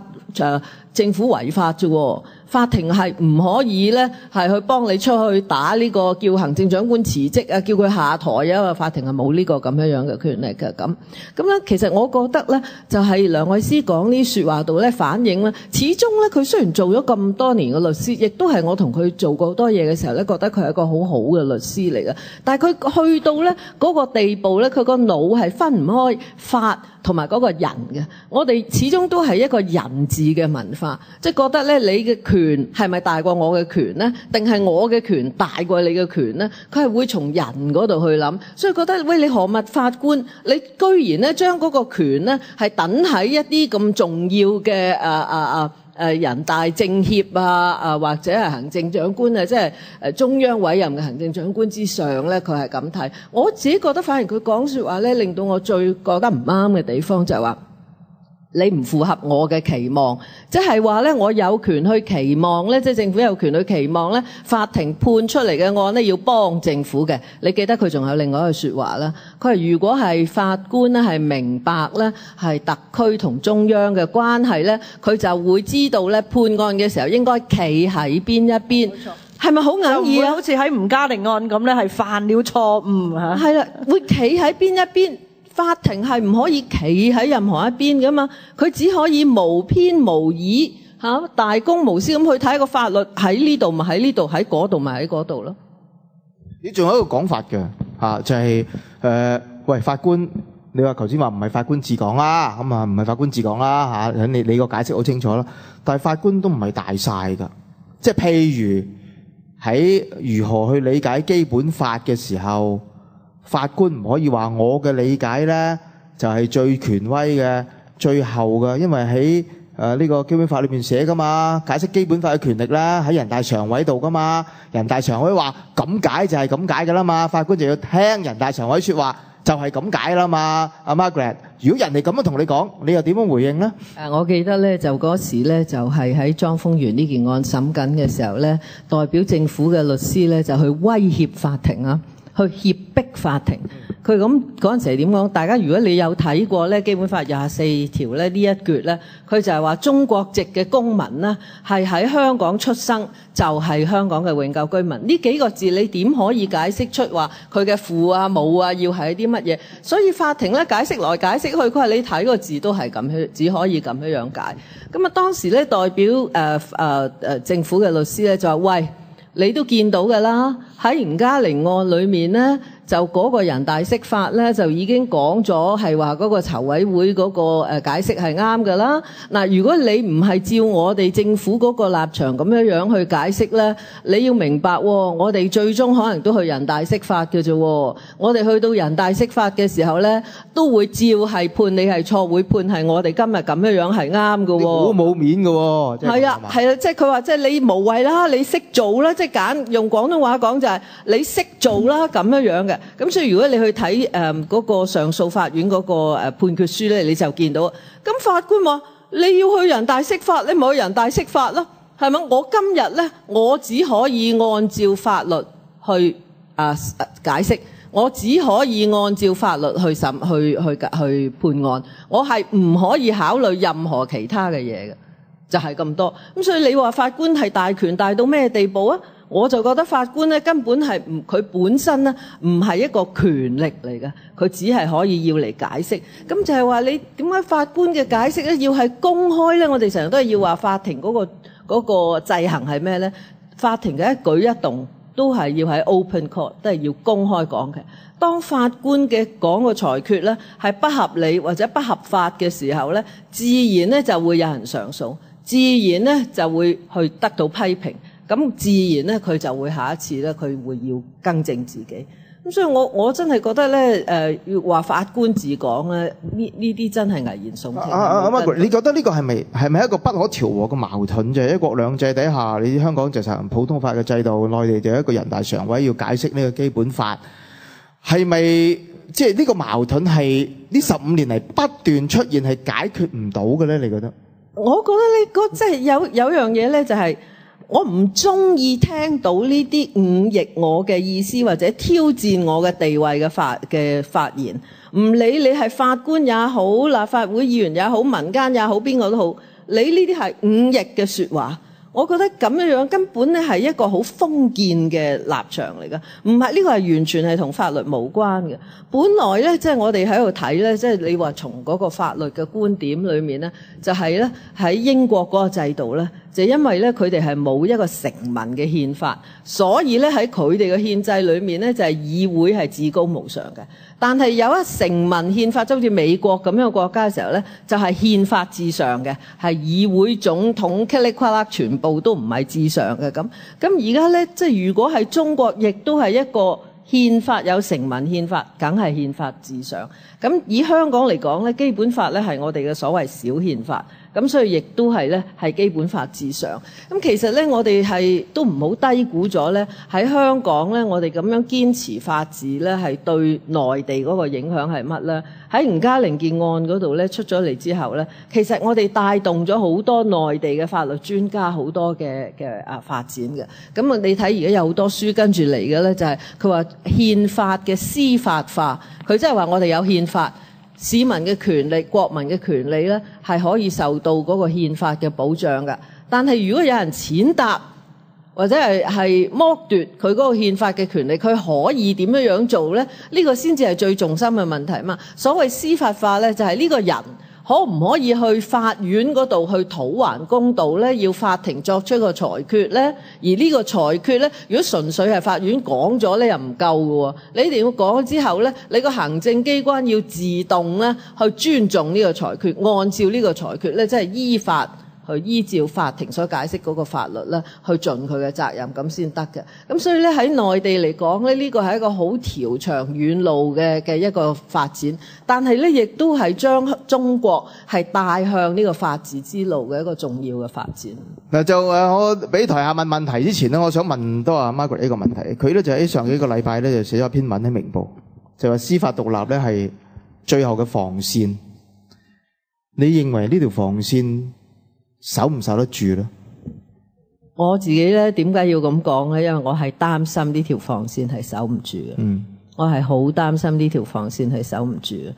政府違法啫喎。法庭係唔可以咧，係去幫你出去打呢個叫行政長官辭職啊，叫佢下台啊，因為法庭係冇呢個咁樣嘅權力嘅咁。咁咧，其實我覺得咧，就係梁愛詩講呢啲說話度咧，反映咧，始終咧佢雖然做咗咁多年嘅律師，亦都係我同佢做過好多嘢嘅時候咧，覺得佢係一個好好嘅律師嚟嘅。但係佢去到咧嗰個地步咧，佢個腦係分唔開法同埋嗰個人嘅。我哋始終都係一個人治嘅文化，即係覺得咧你嘅權係咪大過我嘅權呢？定係我嘅權大過你嘅權呢？佢係會從人嗰度去諗，所以覺得喂，你何物法官？你居然咧將嗰個權呢係等喺一啲咁重要嘅人大政協啊或者係行政長官啊，即係中央委任嘅行政長官之上咧，佢係咁睇。我自己覺得反而佢講說話咧，令到我最覺得唔啱嘅地方就係話，你唔符合我嘅期望，即係話咧，我有權去期望咧，即係政府有權去期望咧，法庭判出嚟嘅案咧要幫政府嘅。你記得佢仲有另外一句說話啦，佢話如果係法官咧係明白咧係特區同中央嘅關係咧，佢就會知道咧判案嘅時候應該企喺邊一邊。係咪好眼耳啊？好似喺吳嘉玲案咁咧，係犯了錯誤嚇。係啦，會企喺邊一邊。法庭係唔可以企喺任何一邊噶嘛，佢只可以無偏無倚大公無私咁去睇個法律，喺呢度咪喺呢度，喺嗰度咪喺嗰度咯。你仲有一個講法嘅就係喂，法官，你話頭先話唔係法官治港啦，咁啊唔係法官治港啦嚇，你個解釋好清楚啦。但係法官都唔係大晒㗎，即係譬如喺如何去理解基本法嘅時候。法官唔可以話我嘅理解咧就係最權威嘅、最後嘅，因為喺呢個基本法裏面寫噶嘛，解釋基本法嘅權力咧喺人大常委度噶嘛，人大常委話咁解就係咁解噶啦嘛，法官就要聽人大常委說話就係咁解啦嘛。阿 Margaret，如果人哋咁樣同你講，你又點樣回應咧？我記得咧就嗰時咧就係喺莊豐源呢件案審緊嘅時候咧，代表政府嘅律師咧就去威脅法庭啊。去脅迫法庭，佢咁嗰陣時係點講？大家如果你有睇過咧《基本法》24條咧呢一橛咧，佢就係話中國籍嘅公民咧係喺香港出生就係香港嘅永久居民。呢幾個字你點可以解釋出話佢嘅父啊母啊要係啲乜嘢？所以法庭咧解釋來解釋去，佢話你睇個字都係咁樣，只可以咁樣解。咁啊當時咧代表政府嘅律師咧就話喂。你都見到㗎啦，喺吳嘉玲案裏面咧，就嗰個人大釋法咧，就已經講咗係話嗰個籌委會嗰個解釋係啱㗎啦。嗱，如果你唔係照我哋政府嗰個立場咁樣去解釋咧，你要明白喎，我哋最終可能都去人大釋法嘅啫。我哋去到人大釋法嘅時候咧，都會照係判你係錯，會判係我哋今日咁樣係啱㗎喎。好冇面㗎喎。係啊，即係佢話即係你無謂啦，你識做啦。即係用廣東話講就係你識做啦咁樣嘅。咁所以如果你去睇嗰個上訴法院嗰個判決書咧，你就見到，咁法官話你要去人大釋法，你咪去人大釋法咯，係咪？我今日咧，我只可以按照法律去解釋。我只可以按照法律去判案，我係唔可以考慮任何其他嘅嘢嘅，就係咁多。咁所以你話法官係大權大到咩地步啊？我就覺得法官咧根本係佢本身咧唔係一個權力嚟嘅，佢只係可以要嚟解釋。咁就係話你點解法官嘅解釋咧要係公開咧？我哋成日都係要話法庭嗰個制衡係咩咧？法庭嘅一舉一動都係要喺 open court， 都係要公開講嘅。當法官嘅講個裁決咧係不合理或者不合法嘅時候咧，自然咧就會有人上訴，自然咧就會去得到批評，咁自然咧佢就會下一次咧佢會要更正自己。咁所以我真係覺得咧要話法官治港咧呢啲真係危言聳聽。Margaret， 你覺得呢個係咪一個不可調和嘅矛盾？就係一國兩制底下，你香港就實行普通法嘅制度，內地就有一個人大常委要解釋呢個基本法，係咪即係呢個矛盾係呢15年嚟不斷出現係解決唔到嘅咧？你覺得？我覺得即係有樣嘢咧就係。我唔中意聽到呢啲忤逆我嘅意思或者挑戰我嘅地位嘅發言，唔理你係法官也好，立法會議員也好，民間也好，邊個都好，你呢啲係忤逆嘅說話。我覺得咁樣根本咧係一個好封建嘅立場嚟㗎，唔係呢個係完全係同法律無關嘅。本來咧即係我哋喺度睇咧，即係你話從嗰個法律嘅觀點裏面咧，就係咧喺英國嗰個制度咧，就因為咧佢哋係冇一個成文嘅憲法，所以咧喺佢哋嘅憲制裏面咧就係議會係至高無上嘅。但係有一成文憲法，就好似美國咁樣嘅國家嘅時候咧，就係憲法至上嘅，係議會總統噼里啪啦全部都唔係至上嘅咁。咁而家咧，即係如果係中國，亦都係一個憲法有成文憲法，梗係憲法至上。咁以香港嚟講咧，基本法咧係我哋嘅所謂小憲法。咁所以亦都係咧係基本法至上。咁其實咧我哋係都唔好低估咗咧喺香港咧，我哋咁樣堅持法治咧係對內地嗰個影響係乜咧？喺吳嘉玲件案嗰度咧出咗嚟之後咧，其實我哋帶動咗好多內地嘅法律專家好多嘅發展嘅。咁你睇而家有好多書跟住嚟嘅咧，就係佢話憲法嘅司法化，佢即係話我哋有憲法。市民嘅權利、國民嘅權利咧，係可以受到嗰個憲法嘅保障㗎。但係如果有人踐踏或者係剝奪佢嗰個憲法嘅權利，佢可以點樣做咧？呢個先至係最重心嘅問題嘛。所謂司法化咧，就係呢個人可唔可以去法院嗰度去討還公道咧？要法庭作出一個裁決咧？而呢個裁決咧，如果純粹係法院講咗咧，又唔夠㗎喎。你一定要講咗之後咧，你個行政機關要自動咧去尊重呢個裁決，按照呢個裁決咧，即係依法去依照法庭所解釋嗰個法律咧，去盡佢嘅責任咁先得嘅。咁所以咧喺內地嚟講咧，呢個係一個好長遠路嘅一個發展，但係咧亦都係將中國係帶向呢個法治之路嘅一個重要嘅發展。嗱就我俾台下問問題之前咧，我想問多阿 Margaret 呢個問題。佢咧就喺上幾個禮拜咧就寫咗一篇文喺明報，就話司法獨立咧係最後嘅防線。你認為呢條防線守唔守得住咧？我自己咧點解要咁講咧？因為我係擔心呢條防線係守唔住嘅。我係好擔心呢條防線係守唔住嘅，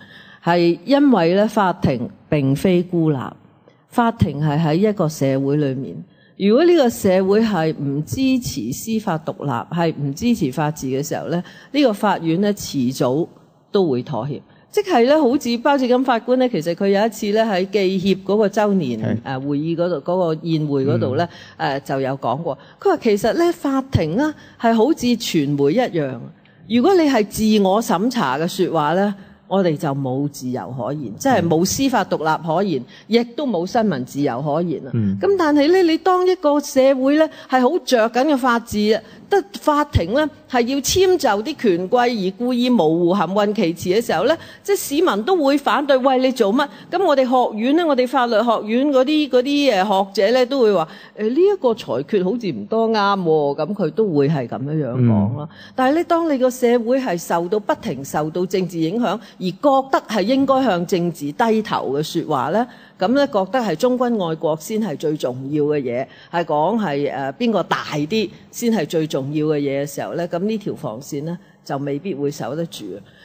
係因為咧法庭並非孤立，法庭係喺一個社會裏面。如果呢個社會係唔支持司法獨立，係唔支持法治嘅時候咧，呢個法院咧遲早都會妥協。即係咧，好似包致金法官咧，其實佢有一次咧喺記協嗰個週年會議嗰度嗰個宴會嗰度咧就有講過，佢話其實咧法庭啊係好似傳媒一樣，如果你係自我審查嘅說話咧，我哋就冇自由可言，即係冇司法獨立可言，亦都冇新聞自由可言啊。咁但係咧，你當一個社會咧係好着緊嘅法治啊，得法庭咧係要遷就啲權貴而故意模糊含混其詞嘅時候咧，即係市民都會反對。喂，你做乜？咁我哋學院咧，我哋法律學院嗰啲學者咧都會話呢一個裁決好似唔多啱喎，咁佢都會係咁樣講咯。但係咧，當你個社會係不停受到政治影響，而覺得係應該向政治低頭嘅說話咧，咁咧覺得係忠君愛國先係最重要嘅嘢，係講係邊個大啲先係最重要嘅嘢嘅時候咧，咁呢條防線咧就未必會守得住。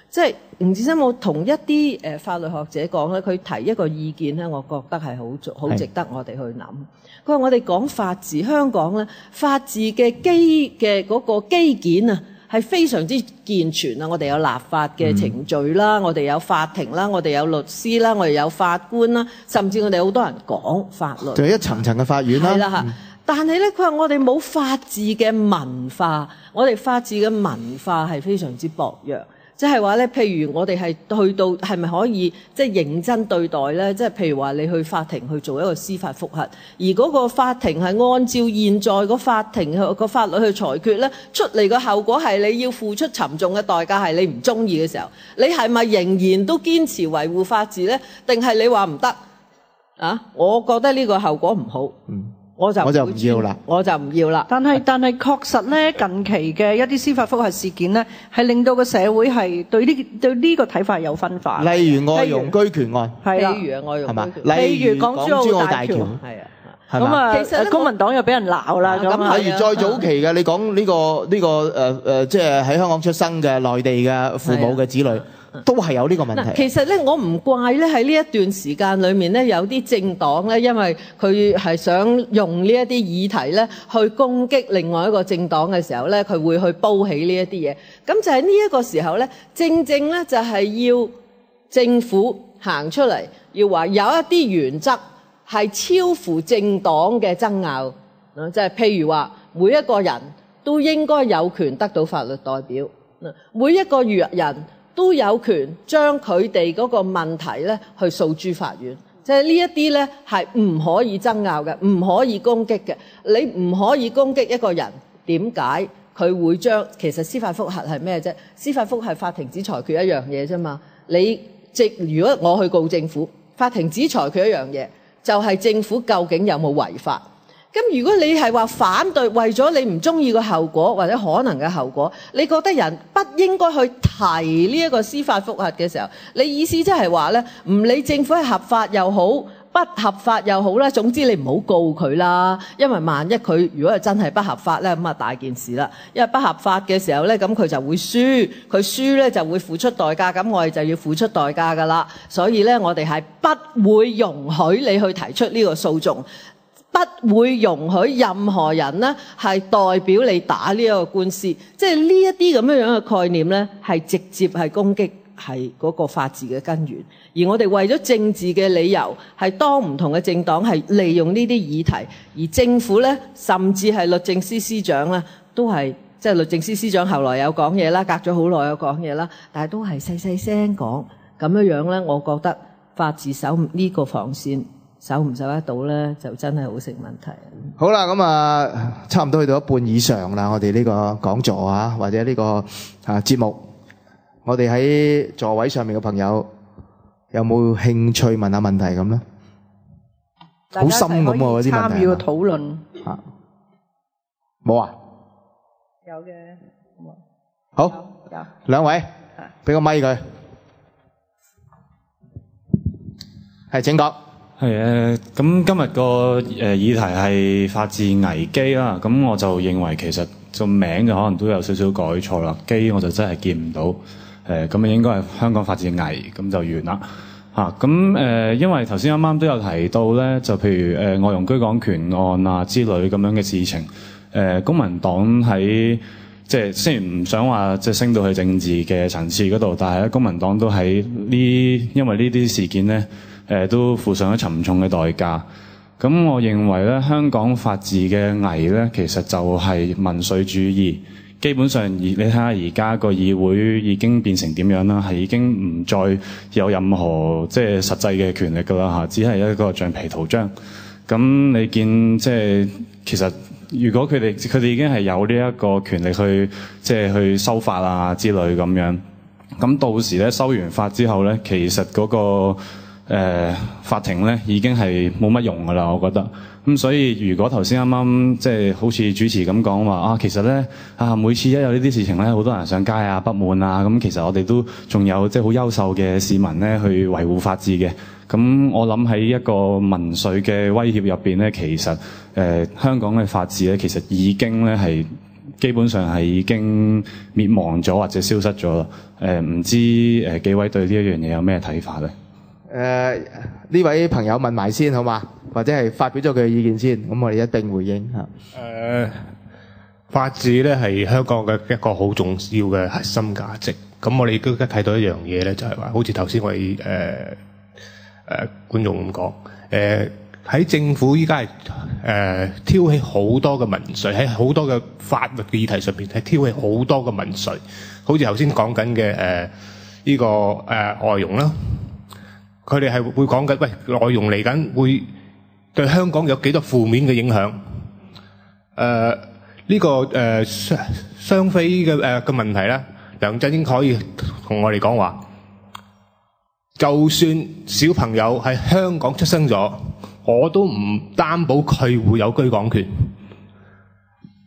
即係吳志森，我同一啲法律學者講咧，佢提一個意見咧，我覺得係好值得我哋去諗。佢話我哋講法治，香港咧法治嘅嗰個基建啊，係非常之健全啊！我哋有立法嘅程序啦，我哋有法庭啦，我哋有律師啦，我哋有法官啦，甚至我哋好多人講法律，就係一層層嘅法院啦。係啦嚇，但係咧，佢話我哋冇法治嘅文化，我哋法治嘅文化係非常之薄弱。即係話咧，譬如我哋係去到係咪可以即係認真對待咧？即係譬如話你去法庭去做一個司法覆核，而嗰個法庭係按照現在個法庭個法律去裁決咧，出嚟個後果係你要付出沉重嘅代價，係你唔中意嘅時候，你係咪仍然都堅持維護法治咧？定係你話唔得啊？我覺得呢個後果唔好。我就唔要啦，我就唔要啦。但係確實咧，近期嘅一啲司法覆核事件咧，係令到個社會係對呢個睇法有分化。例如外傭居權案，係啦，例如外傭係嘛？例如港珠澳大橋，係啊。咁啊，其實公民黨又俾人鬧啦。咁例如再早期嘅，你講呢個即係喺香港出生嘅內地嘅父母嘅子女。都係有呢個問題。其實咧，我唔怪咧喺呢一段時間裏面咧，有啲政黨咧，因為佢係想用呢一啲議題咧去攻擊另外一個政黨嘅時候咧，佢會去煲起呢一啲嘢。咁就係呢一個時候咧，正正咧就係要政府行出嚟，要話有一啲原則係超乎政黨嘅爭拗。即係譬如話，每一個人都應該有權得到法律代表，每一個人都有權將佢哋嗰個問題咧去訴諸法院，即係呢一啲咧係唔可以爭拗嘅，唔可以攻擊嘅。你唔可以攻擊一個人，點解佢會將其實司法覆核係咩啫？司法覆核係法庭只裁決一樣嘢啫嘛。如果我去告政府，法庭只裁決一樣嘢，就係政府究竟有冇違法。咁如果你係話反對，為咗你唔中意個後果或者可能嘅後果，你覺得人不應該去提呢一個司法覆核嘅時候，你意思即係話咧，唔理政府係合法又好，不合法又好啦，總之你唔好告佢啦，因為萬一佢如果係真係不合法咧，咁啊大件事啦。因為不合法嘅時候咧，咁佢就會輸，佢輸咧就會付出代價，咁我哋就要付出代價噶啦。所以咧，我哋係不會容許你去提出呢個訴訟。不會容許任何人呢係代表你打呢一個官司，即係呢一啲咁樣嘅概念呢，係直接係攻擊係嗰個法治嘅根源。而我哋為咗政治嘅理由，係當唔同嘅政黨係利用呢啲議題，而政府呢，甚至係律政司司長呢，都係即係律政司司長後來有講嘢啦，隔咗好耐有講嘢啦，但係都係細細聲講咁樣呢，我覺得法治守呢個防線。守唔守得到咧，就真係好成問題。好啦，咁啊，差唔多去到一半以上啦。我哋呢個講座啊，或者呢個節目，我哋喺座位上面嘅朋友有冇興趣問下問題咁咧？好深咁喎，嗰啲問題。參與個討論。冇啊？有嘅。好，有。兩位，俾個咪佢。係，請講。係咁今日個議題係法治危機啦。咁我就認為其實個名就可能都有少少改錯啦。機我就真係見唔到。咁應該係香港法治危，咁就完啦。咁因為頭先啱啱都有提到咧，就譬如外傭居港權案啊之類咁樣嘅事情。公民黨喺即係雖然唔想話即係升到去政治嘅層次嗰度，但係咧公民黨都喺因為呢啲事件咧。都付上咗沉重嘅代價。咁我認為咧，香港法治嘅危咧，其實就係民粹主義。基本上，你睇下而家個議會已經變成點樣啦，係已經唔再有任何即係實際嘅權力㗎啦嚇，只係一個橡皮圖章。咁你見即係其實如果佢哋已經係有呢一個權力去即係去修法啊之類咁樣，咁到時咧修完法之後咧，其實嗰個法庭咧已經係冇乜用噶啦，我覺得。咁所以如果頭先啱啱即係好似主持咁講話啊，其實咧每次一有呢啲事情咧，好多人上街啊不滿啊，咁其實我哋都仲有即係好優秀嘅市民咧去維護法治嘅。咁我諗喺一個民粹嘅威脅入邊咧，其實香港嘅法治咧，其實已經咧係基本上係已經滅亡咗或者消失咗啦。唔知幾位對呢一樣嘢有咩睇法咧？呢位朋友問埋先好嘛？或者係發表咗佢嘅意見先，咁我哋一並回應嚇。法治咧係香港嘅一個好重要嘅核心價值。咁我哋都睇到一樣嘢咧，就係話，好似頭先我哋觀眾咁講，喺政府依家係挑起好多嘅民粹，喺好多嘅法律嘅議題上邊係挑起好多嘅民粹，好似頭先講緊嘅呢個外傭啦。佢哋係會講緊，喂，內容嚟緊會對香港有幾多負面嘅影響？呢個雙非嘅問題咧，梁振英可以同我哋講話，就算小朋友喺香港出生咗，我都唔擔保佢會有居港權。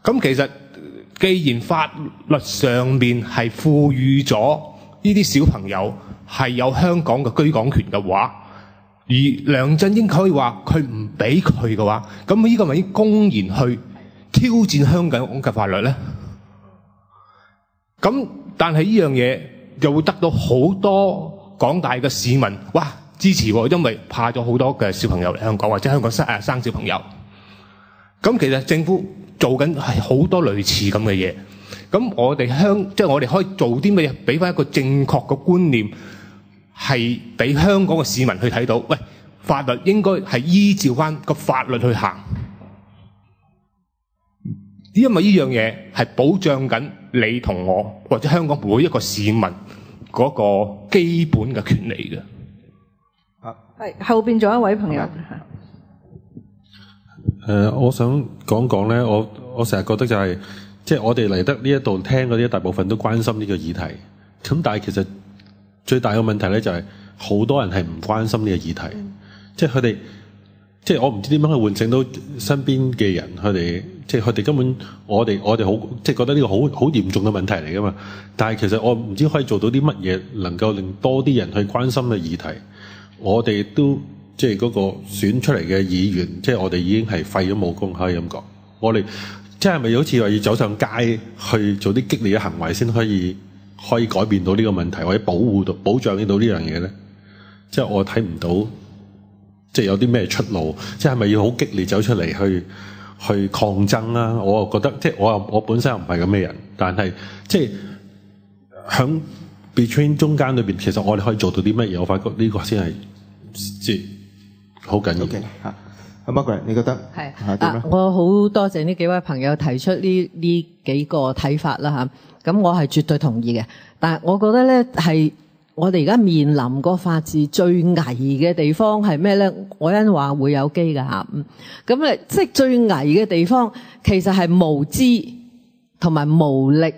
咁其實既然法律上面係賦予咗呢啲小朋友係有香港嘅居港權嘅話，而梁振英可以話佢唔俾佢嘅話，咁呢個咪已經公然去挑戰香港嘅法律咧？咁但係呢樣嘢又會得到好多廣大嘅市民支持喎，因為怕咗好多嘅小朋友嚟香港，或者香港生小朋友。咁其實政府做緊係好多類似咁嘅嘢。咁我哋即係我哋可以做啲乜嘢，俾翻一個正確嘅觀念，係俾香港嘅市民去睇到，喂，法律應該係依照翻個法律去行，因為呢樣嘢係保障緊你同我或者香港每一個市民嗰個基本嘅權利嘅。係後邊仲有一位朋友。我想講咧，我成日覺得就係，即係我哋嚟得呢一度聽嗰啲大部分都關心呢個議題，咁但係其實最大嘅問題咧就係好多人係唔關心呢個議題，即係佢哋，即係我唔知點樣去喚醒到身邊嘅人，佢哋即係佢哋根本我哋好即係覺得呢個好嚴重嘅問題嚟噶嘛，但係其實我唔知可以做到啲乜嘢能夠令多啲人去關心嘅議題，我哋都即係嗰個選出嚟嘅議員，即係我哋已經係廢咗武功，可以咁講。我哋即係咪好似話要走上街去做啲激烈嘅行為先可以改變到呢個問題，或者保障到呢樣嘢咧？即係我睇唔到，即係有啲咩出路？即係咪要好激烈走出嚟去抗爭啦？我又覺得，即係我本身又唔係咁嘅人，但係即係響 between 中間裏邊，其實我哋可以做到啲乜嘢？我發覺呢個先係即係好緊要。Okay，阿 Margaret， 你覺得係點咧？我好多謝呢幾位朋友提出呢幾個睇法啦嚇，咁我係絕對同意嘅。但係我覺得咧係我哋而家面臨個法治最危嘅地方係咩咧？我因話會有機㗎嚇，咁咧即係最危嘅地方其實係無知同埋無力，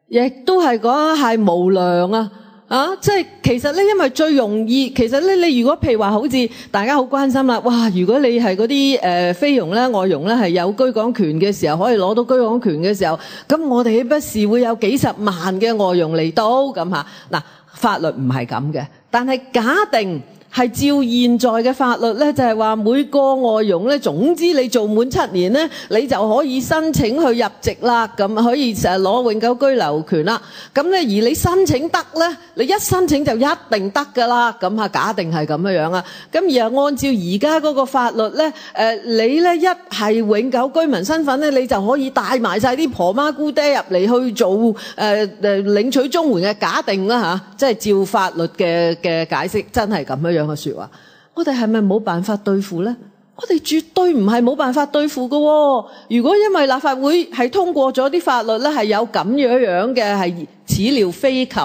亦都係講係無良啊！即係其實咧，因為最容易，其實咧，你如果譬如話好似大家好關心啦，哇！如果你係嗰啲菲傭咧、外傭咧係有居港權嘅時候，可以攞到居港權嘅時候，咁我哋豈不是會有幾十萬嘅外傭嚟到咁嚇？嗱，法律唔係咁嘅，但係假定係照現在嘅法律咧，就係話每個外傭咧，總之你做滿7年咧，你就可以申請去入籍啦，咁可以攞永久居留權啦。咁咧，而你申請得咧，你一申請就一定得㗎啦。咁假定係咁樣啊。咁而係按照而家嗰個法律咧，你咧一係永久居民身份咧，你就可以帶埋晒啲婆媽姑爹入嚟去做領取綜援嘅假定啦嚇，即係照法律嘅解釋，真係咁樣嘅說話，我哋係咪冇辦法對付呢？我哋絕對唔係冇辦法對付㗎喎。如果因為立法會係通過咗啲法律咧，係有咁樣嘅係始料非及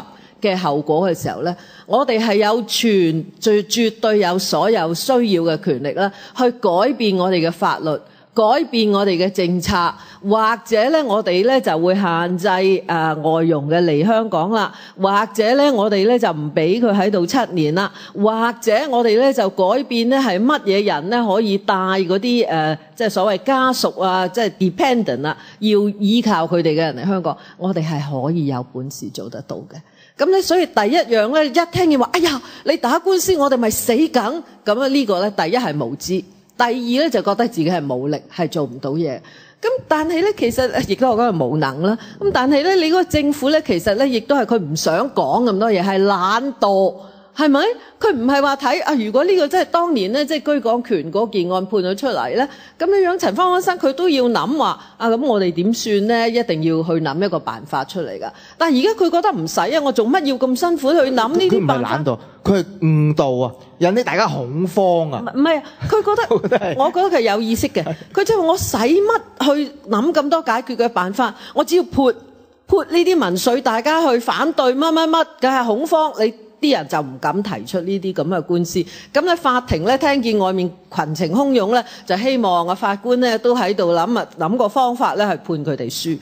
嘅後果嘅時候咧，我哋係有絕對有所有需要嘅權力啦，去改變我哋嘅法律，改變我哋嘅政策，或者咧我哋咧就會限制外傭嘅嚟香港啦，或者咧我哋咧就唔俾佢喺度7年啦，或者我哋咧就改變咧係乜嘢人咧可以帶嗰啲即係所謂家屬啊，即係 dependent 啊，要依靠佢哋嘅人嚟香港，我哋係可以有本事做得到嘅。咁咧，所以第一樣咧，一聽見話，哎呀，你打官司，我哋咪死梗咁啊！呢個咧，第一係無知。第二咧就覺得自己係冇力，係做唔到嘢。咁但係咧，其實亦都我講係無能啦。咁但係咧，你嗰個政府咧，其實咧亦都係佢唔想講咁多嘢，係懶惰，係咪？佢唔係話睇啊，如果呢個真係當年咧，即係居港權嗰件案判咗出嚟咧，咁樣陳方安生佢都要諗話啊，咁我哋點算咧？一定要去諗一個辦法出嚟㗎。但係而家佢覺得唔使啊，我做乜要咁辛苦去諗呢啲辦法？佢唔係懶惰，佢係誤導啊，引起大家恐慌啊。唔係，佢覺得我覺得佢係有意識嘅。佢即係話我使乜去諗咁多解決嘅辦法？我只要潑呢啲民粹，大家去反對乜乜乜，梗係恐慌你。啲人就唔敢提出呢啲咁嘅官司，咁咧法庭咧聽見外面群情洶湧咧，就希望法官咧都喺度諗個方法咧係判佢哋輸。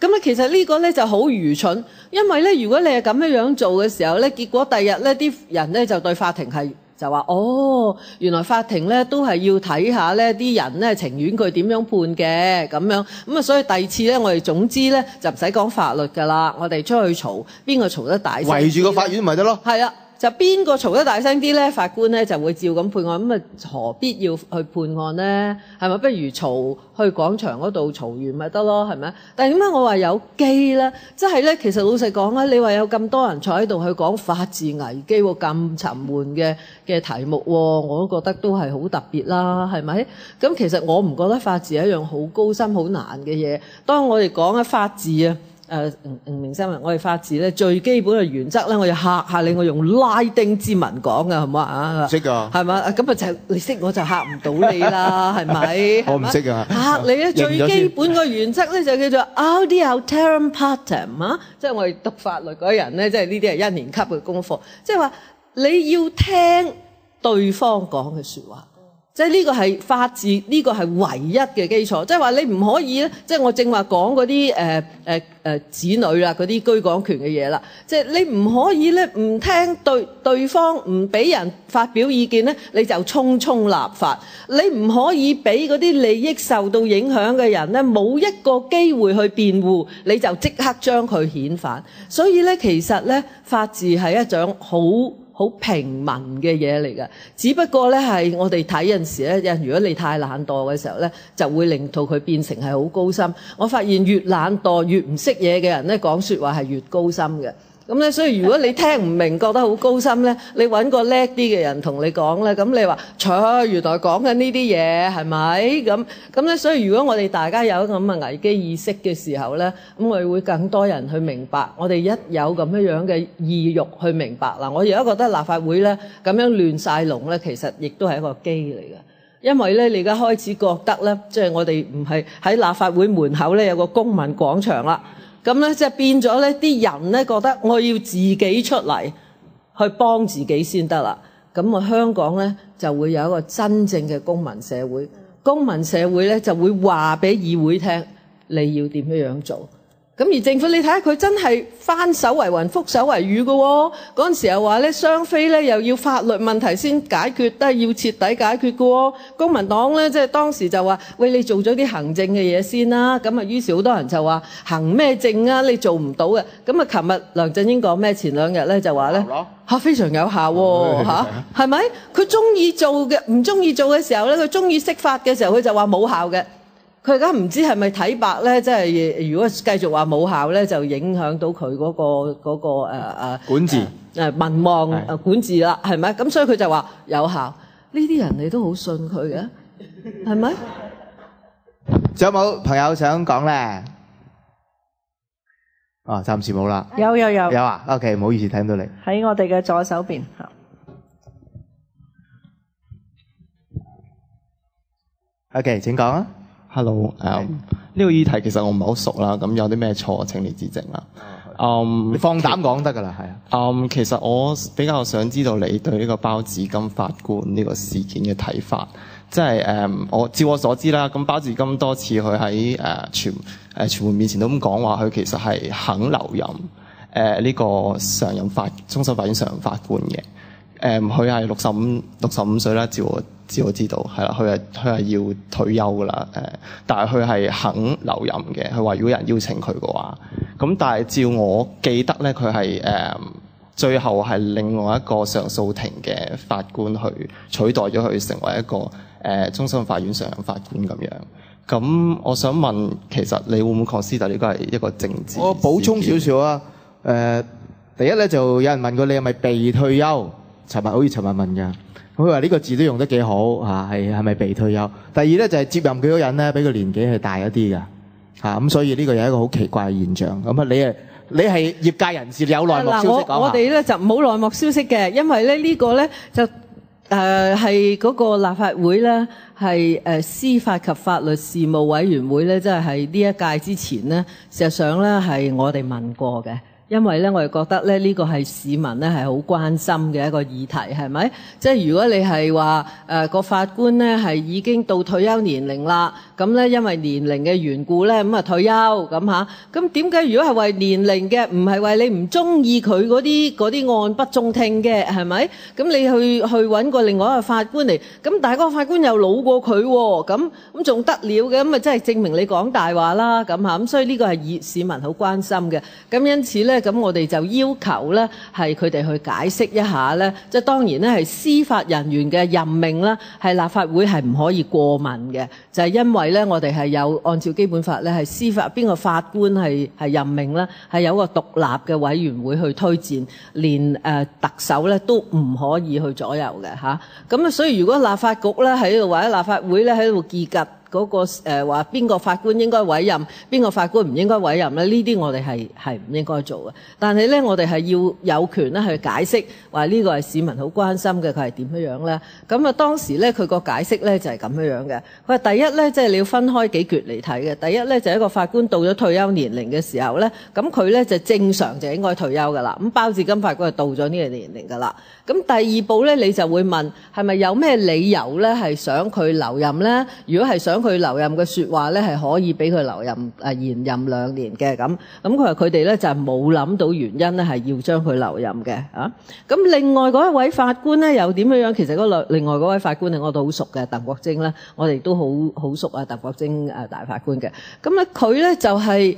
咁咧其實呢個咧就好愚蠢，因為咧如果你係咁樣做嘅時候咧，結果第日咧啲人咧就對法庭係就話哦，原來法庭咧都係要睇下咧啲人咧情願佢點樣判嘅咁樣，咁啊所以第二次咧我哋總之咧就唔使講法律㗎啦，我哋出去嘈，邊個嘈得大聲，圍住個法院咪得咯。係啊，就邊個嘈得大聲啲咧，法官咧就會照咁判案，咁啊何必要去判案咧？係咪不如嘈去廣場嗰度嘈完咪得咯？係咪？但係點解我話有機咧？即係咧，其實老實講咧，你話有咁多人坐喺度去講法治危機喎，咁沉悶嘅題目喎，我都覺得都係好特別啦，係咪？咁其實我唔覺得法治係一樣好高深、好難嘅嘢。當我哋講嘅法治啊，明生我哋法治咧最基本嘅原則咧，我要嚇下你，我用拉丁之文講㗎，係嘛啊？識㗎，係嘛？咁啊就你識我就嚇唔到你啦，係咪？我唔識㗎。嚇你咧最基本嘅原則咧就叫做 audi alteram partem 啊，即係我哋讀法律嗰人咧，即係呢啲係1年級嘅功課，即係話你要聽對方講嘅説話。即係呢個係法治，呢個係唯一嘅基礎。即係話你唔可以咧，即係我正話講嗰啲子女啦，嗰啲居港權嘅嘢啦。即係你唔可以咧，唔聽對方，唔俾人發表意見咧，你就匆匆立法。你唔可以俾嗰啲利益受到影響嘅人咧，冇一個機會去辯護，你就即刻將佢遣返。所以咧，其實咧，法治係一種好平民嘅嘢嚟㗎，只不過咧係我哋睇有陣時咧，如果你太懶惰嘅時候咧，就會令到佢變成係好高深。我發現越懶惰越唔識嘢嘅人咧，講説話係越高深嘅。咁咧，所以如果你聽唔明，覺得好高深咧，你揾個叻啲嘅人同你講咧，咁你話，原來講緊呢啲嘢係咪？咁咧，所以如果我哋大家有咁嘅危機意識嘅時候咧，咁我哋會更多人去明白。我哋一有咁樣嘅意欲去明白嗱，我而家覺得立法會咧咁樣亂晒龍咧，其實亦都係一個機嚟嘅。因為咧，你而家開始覺得咧，即係我哋唔係喺立法會門口咧有個公民廣場啦。咁咧，即係變咗咧，啲人咧覺得我要自己出嚟去幫自己先得啦。咁我香港咧就會有一個真正嘅公民社會，公民社會咧就會話俾議會聽你要點樣做。咁而政府你睇下佢真係翻手為雲覆手為雨嘅喎，嗰陣時又話咧雙非咧又要法律問題先解決，都係要徹底解決嘅喎。公民黨咧即係當時就話喂，你做咗啲行政嘅嘢先啦，咁啊於是好多人就話行咩政啊，你做唔到嘅。咁啊琴日梁振英講咩？前2日咧就話咧非常有效喎嚇，係咪？佢中意做嘅，唔中意做嘅時候咧，佢中意釋法嘅時候佢就話冇效嘅。佢而家唔知係咪睇白咧，即係如果繼續話冇效咧，就影響到佢嗰個管治民望管治啦，係咪？咁所以佢就話有效。呢啲人你都好信佢嘅，係咪？仲有冇朋友想講咧？哦，暫時冇啦。有有啊 ，OK， 唔好意思，睇唔到你喺我哋嘅左手邊嚇。OK， 請講啊。Hello，呢個議題其實我唔係好熟啦，咁有啲咩錯請你指正啦。你放膽講得㗎啦，係啊。其實我比較想知道你對呢個包致金法官呢個事件嘅睇法。即係照我所知啦，咁包致金多次佢喺傳媒面前都咁講話，佢其實係肯留任呢個終審法院常任法官嘅。佢係65歲啦，照我知道係啦，佢係要退休㗎啦。但係佢係肯留任嘅。佢話如果有人邀請佢嘅話，咁但係照我記得咧，佢係最後係另外一個上訴庭嘅法官去取代咗佢，成為一個終審法院常任法官咁樣。咁我想問，其實你會唔會 consider 呢個係一個政治？我補充少少啊。第一咧就有人問過你係咪被退休？尋日好似尋日問㗎。佢話呢個字都用得幾好嚇，係咪被退休？第二咧就係接任佢嗰人咧，比佢年紀係大一啲㗎嚇，咁所以呢個有一個好奇怪嘅現象。咁啊，你係業界人士，你有內幕消息講下。我哋咧就冇內幕消息嘅，因為咧呢個咧就係嗰個立法會咧係司法及法律事務委員會咧，即係呢一屆之前咧，事實上咧係我哋問過嘅。因為咧，我哋覺得咧，呢個係市民咧係好關心嘅一個議題，係咪？即係如果你係話個法官咧係已經到退休年齡啦，咁咧因為年齡嘅緣故咧，咁啊退休咁嚇，咁點解如果係為年齡嘅，唔係為你唔中意佢嗰啲案不中聽嘅，係咪？咁你去揾個另外一個法官嚟，咁但係嗰個法官又老過佢喎，咁仲得了嘅，咁啊真係證明你講大話啦，咁嚇，咁所以呢個係市民好關心嘅，咁因此咧。咁我哋就要求咧，係佢哋去解釋一下咧，即係當然咧係司法人員嘅任命啦，係立法會係唔可以過問嘅，就係因為咧我哋係有按照基本法咧係司法邊個法官係任命啦，係有個獨立嘅委員會去推薦，連特首咧都唔可以去左右嘅嚇。咁啊，所以如果立法局咧喺度或者立法會咧喺度結吉。嗰個話邊個法官應該委任，邊個法官唔應該委任咧？呢啲我哋係唔應該做嘅。但係咧，我哋係要有權咧去解釋話呢個係市民好關心嘅，佢係點樣咧？咁啊，當時咧佢個解釋咧就係咁樣嘅。佢話第一咧，即係你要分開幾橛嚟睇嘅。第一咧就係一個法官到咗退休年齡嘅時候咧，咁佢咧就正常就應該退休噶啦。咁包致金法官就到咗呢個年齡噶啦。咁第二步咧，你就會問係咪有咩理由咧係想佢留任咧？如果係想佢留任嘅説話咧，係可以俾佢留任延任2年嘅咁。咁佢話佢哋咧就冇諗到原因咧係要將佢留任嘅啊。咁另外嗰一位法官咧又點樣？其實另外嗰位法官咧我都好熟嘅，鄧國楨咧，我哋都好熟啊，鄧國楨大法官嘅。咁咧佢咧就係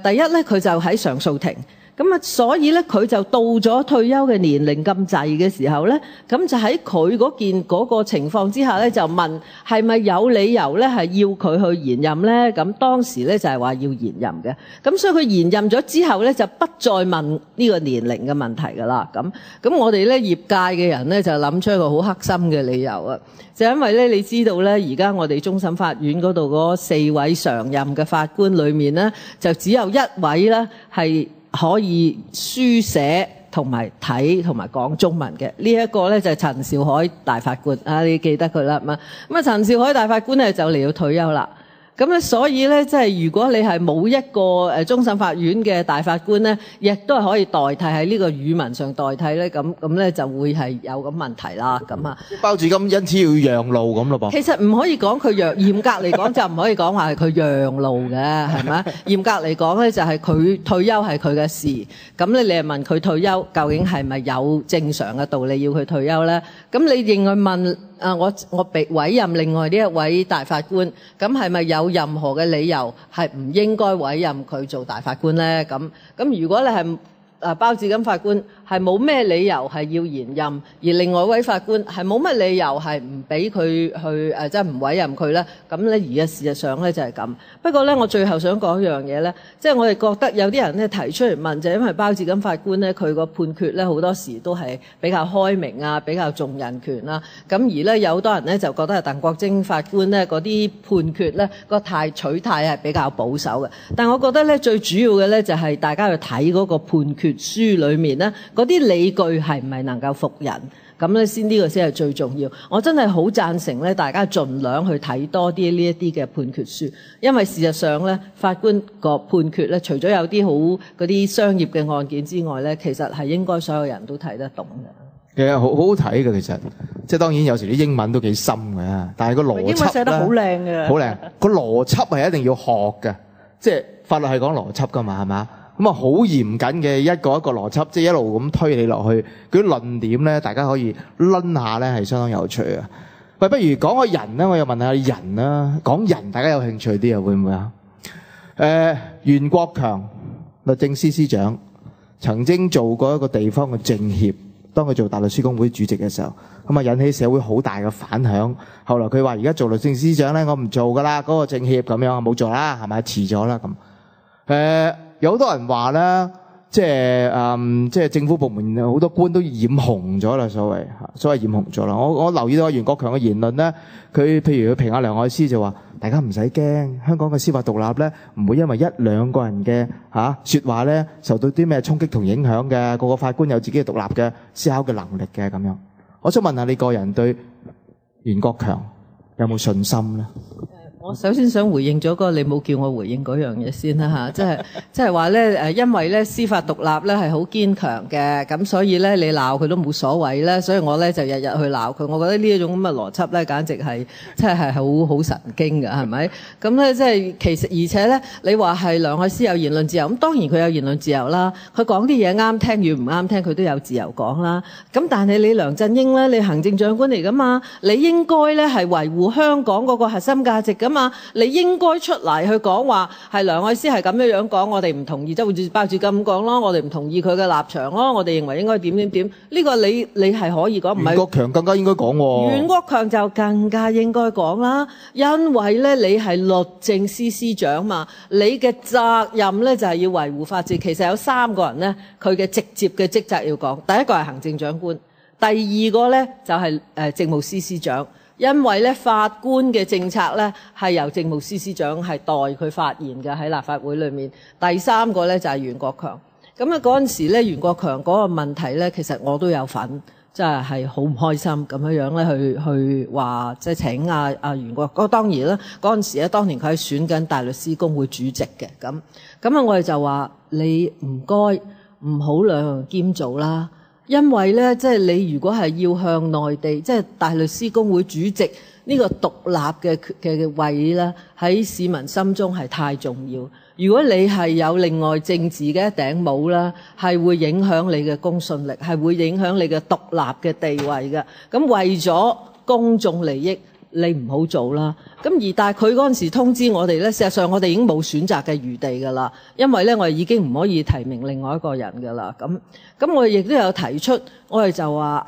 第一咧佢就喺上訴庭。咁啊，所以咧佢就到咗退休嘅年齡咁滯嘅時候咧，咁就喺佢嗰個情況之下咧，就問係咪有理由咧係要佢去延任咧？咁當時咧就係話要延任嘅。咁所以佢延任咗之後咧，就不再問呢個年齡嘅問題㗎啦。咁我哋咧業界嘅人咧就諗出一個好黑心嘅理由啊，就因為咧你知道咧，而家我哋終審法院嗰度嗰4位常任嘅法官裏面咧，就只有1位咧係可以書寫同埋睇同埋講中文嘅，呢一個咧就係陳兆愷大法官啊，你記得佢啦嘛？咁啊，陳兆愷大法官咧就嚟要退休啦。咁咧，所以咧，即係如果你係冇一個終審法院嘅大法官咧，亦都係可以代替喺呢個語文上代替咧，咁咧就會係有咁問題啦。咁啊，包致金因此要讓路咁咯噃。其實唔可以講佢嚴格嚟講就唔可以講話係佢讓路嘅，係咪？嚴格嚟講咧，就係佢退休係佢嘅事。咁咧，你係問佢退休究竟係咪有正常嘅道理要佢退休咧？咁你另外問我被委任另外呢一位大法官，咁係咪有任何嘅理由係唔應該委任佢做大法官咧？咁如果你係包致金法官係冇咩理由係要延任，而另外一位法官係冇乜理由係唔俾佢去即係唔委任佢咧。咁咧而家事實上咧就係咁。不過咧，我最後想講一樣嘢咧，即係我哋覺得有啲人咧提出嚟問，就係因為包致金法官咧佢個判決咧好多時都係比較開明啊，比較重人權啦。咁而咧有好多人咧就覺得係鄧國楨法官咧嗰啲判決咧個取態係比較保守嘅。但我覺得咧最主要嘅咧就係大家去睇嗰個判決書裏面咧嗰啲理據係唔係能夠服人？咁咧呢個先係最重要。我真係好贊成咧，大家盡量去睇多啲呢一啲嘅判決書，因為事實上咧，法官個判決咧，除咗有啲好嗰啲商業嘅案件之外咧，其實係應該所有人都睇得懂嘅。其實好好睇嘅，其實即係當然有時啲英文都幾深嘅，但係個邏輯咧，英文寫得好靚嘅，好靚。個邏輯係一定要學嘅，即係法律係講邏輯㗎嘛，係嘛？咁啊好嚴謹嘅一個一個邏輯，即係一路咁推你落去，嗰啲論點咧，大家可以攆下咧，係相當有趣嘅。喂，不如講下人啦，我又問下人啦，講人大家有興趣啲啊，會唔會啊？袁國強律政司司長曾經做過一個地方嘅政協。當佢做大律師公會主席嘅時候，咁啊引起社會好大嘅反響。後來佢話：而家做律政司長咧，我唔做㗎啦，嗰個政協咁樣冇做啦，係咪遲咗啦咁？有好多人話咧，即係政府部門好多官都染紅咗啦，所謂染紅咗啦。我留意到袁國強嘅言論咧，佢譬如佢評下梁愛詩就話：大家唔使驚，香港嘅司法獨立咧，唔會因為一兩個人嘅説話咧受到啲咩衝擊同影響嘅。個個法官有自己嘅獨立嘅思考嘅能力嘅咁樣。我想問下你個人對袁國強有冇信心咧？我首先想回應咗個你冇叫我回應嗰樣嘢先啦嚇，即係話咧因為咧司法獨立咧係好堅強嘅，咁所以咧你鬧佢都冇所謂咧，所以我咧就日日去鬧佢。我覺得呢一種咁嘅邏輯咧，簡直係真係好神經㗎，係咪？咁咧即係其實而且咧，你話係梁愛詩有言論自由，咁當然佢有言論自由啦。佢講啲嘢啱聽與唔啱聽，佢都有自由講啦。咁但係你梁振英咧，你行政長官嚟㗎嘛，你應該咧係維護香港嗰個核心價值㗎嘛。你應該出嚟去講話係梁愛詩係咁樣講，我哋唔同意，即係好似包住咁講咯，我哋唔同意佢嘅立場咯，我哋認為應該點，呢個你係可以講，唔係袁國強更加應該講喎。袁國強就更加應該講啦，因為咧你係律政司司長嘛，你嘅責任咧就係要維護法治。其實有3個人咧，佢嘅直接嘅職責要講，第一個係行政長官，第二個咧就係政務司司長。因為咧法官嘅政策咧係由政務司司長係代佢發言嘅喺立法會裏面。第3個咧就係袁國強。咁啊嗰陣時咧袁國強嗰個問題咧，其實我都有份，即係好唔開心咁樣咧去話即係請袁國強。當然啦，嗰陣時咧當年佢係選緊大律師公會主席嘅。咁啊我哋就話你唔該唔好兩樣兼做啦。因為咧，即係你如果係要向內地，即係大律師公會主席呢個獨立嘅位咧，喺市民心中係太重要。如果你係有另外政治嘅一頂帽啦，係會影響你嘅公信力，係會影響你嘅獨立嘅地位嘅。咁為咗公眾利益，你唔好做啦。但係佢嗰陣時通知我哋咧，事實上我哋已經冇選擇嘅餘地㗎啦，因為咧我哋已經唔可以提名另外一個人㗎啦。咁我哋亦都有提出，我哋就話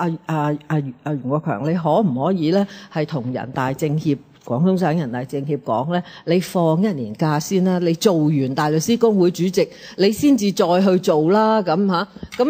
袁國強，你可唔可以咧係同人大政協、廣東省人大政協講咧，你放1年假先啦，你做完大律師公會主席，你先至再去做啦。咁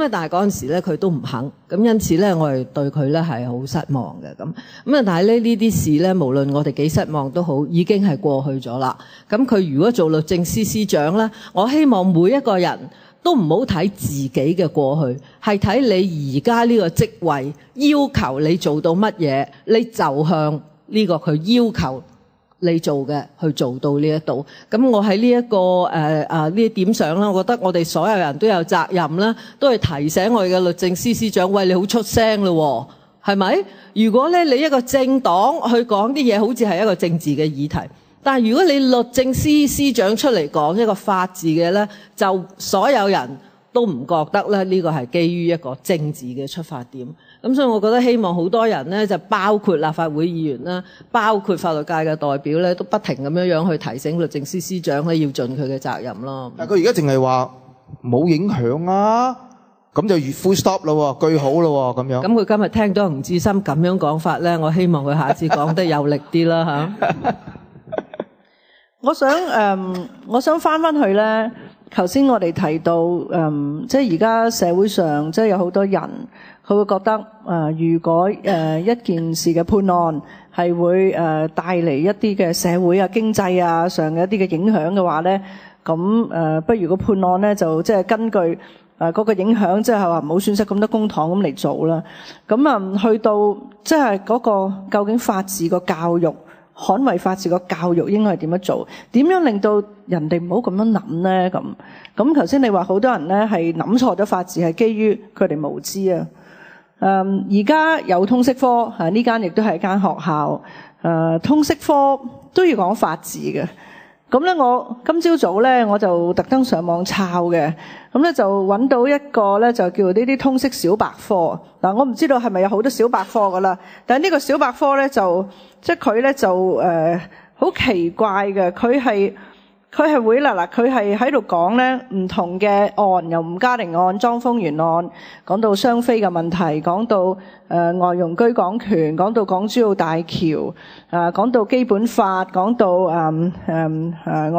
但係嗰陣時咧佢都唔肯，咁因此咧我哋對佢咧係好失望嘅。但係呢啲事咧，無論我哋幾失望都好，已經係過去咗啦。咁佢如果做律政司司長咧，我希望每一個人都唔好睇自己嘅過去，係睇你而家呢個職位要求你做到乜嘢，你就向呢個佢要求你做嘅去做到呢一度。咁我喺呢一個呢一點上啦，我覺得我哋所有人都有責任啦，都係提醒我哋嘅律政司司長，喂，你好出聲咯，係咪？如果咧你一個政黨去講啲嘢，好似係一個政治嘅議題，但係如果你律政司司長出嚟講一個法治嘅咧，就所有人都唔覺得咧呢個係基於一個政治嘅出發點。咁所以我覺得希望好多人咧，就包括立法會議員啦，包括法律界嘅代表咧，都不停咁樣去提醒律政司司長咧要盡佢嘅責任咯。但係佢而家淨係話冇影響啊，咁就 full stop 咯，句號咯咁樣。咁佢今日聽到吳志森咁樣講法咧，我希望佢下次講得有力啲啦嚇。我想翻去咧，頭先我哋提到即係而家社會上即係有好多人，佢會覺得如果一件事嘅判案係會帶嚟一啲嘅社會啊、經濟啊上嘅一啲嘅影響嘅話咧，咁不如個判案咧就即係根據嗰個影響，即係話唔好損失咁多公帑咁嚟做啦。咁去到即係嗰個究竟法治個教育，捍衛法治個教育應該係點樣做？點樣令到人哋唔好咁樣諗咧？咁頭先你話好多人咧係諗錯咗法治係基於佢哋無知啊。而家有通識科，呢間亦都係一間學校。通識科都要講法治嘅。咁咧，我今朝早咧我就特登上網抄嘅，咁咧就揾到一個咧就叫呢啲通識小百科。嗱，我唔知道係咪有好多小百科噶啦，但係呢個小百科咧就即係佢咧就好奇怪嘅，佢係會嗱佢係喺度講咧唔同嘅案，由吳嘉玲案、莊豐源案，講到雙非嘅問題，講到外傭居港權，講到港珠澳大橋，講到基本法，講到我